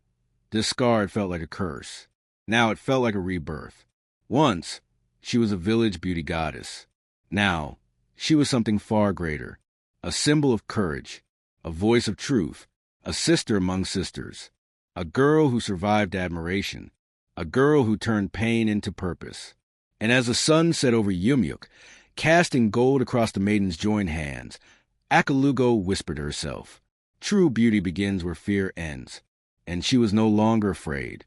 this scar had felt like a curse. Now it felt like a rebirth. Once, she was a village beauty goddess. Now, she was something far greater, a symbol of courage, a voice of truth, a sister among sisters, a girl who survived admiration, a girl who turned pain into purpose. And as the sun set over Umueke, casting gold across the maidens' joined hands, Achalugo whispered to herself, "True beauty begins where fear ends. and she was no longer afraid.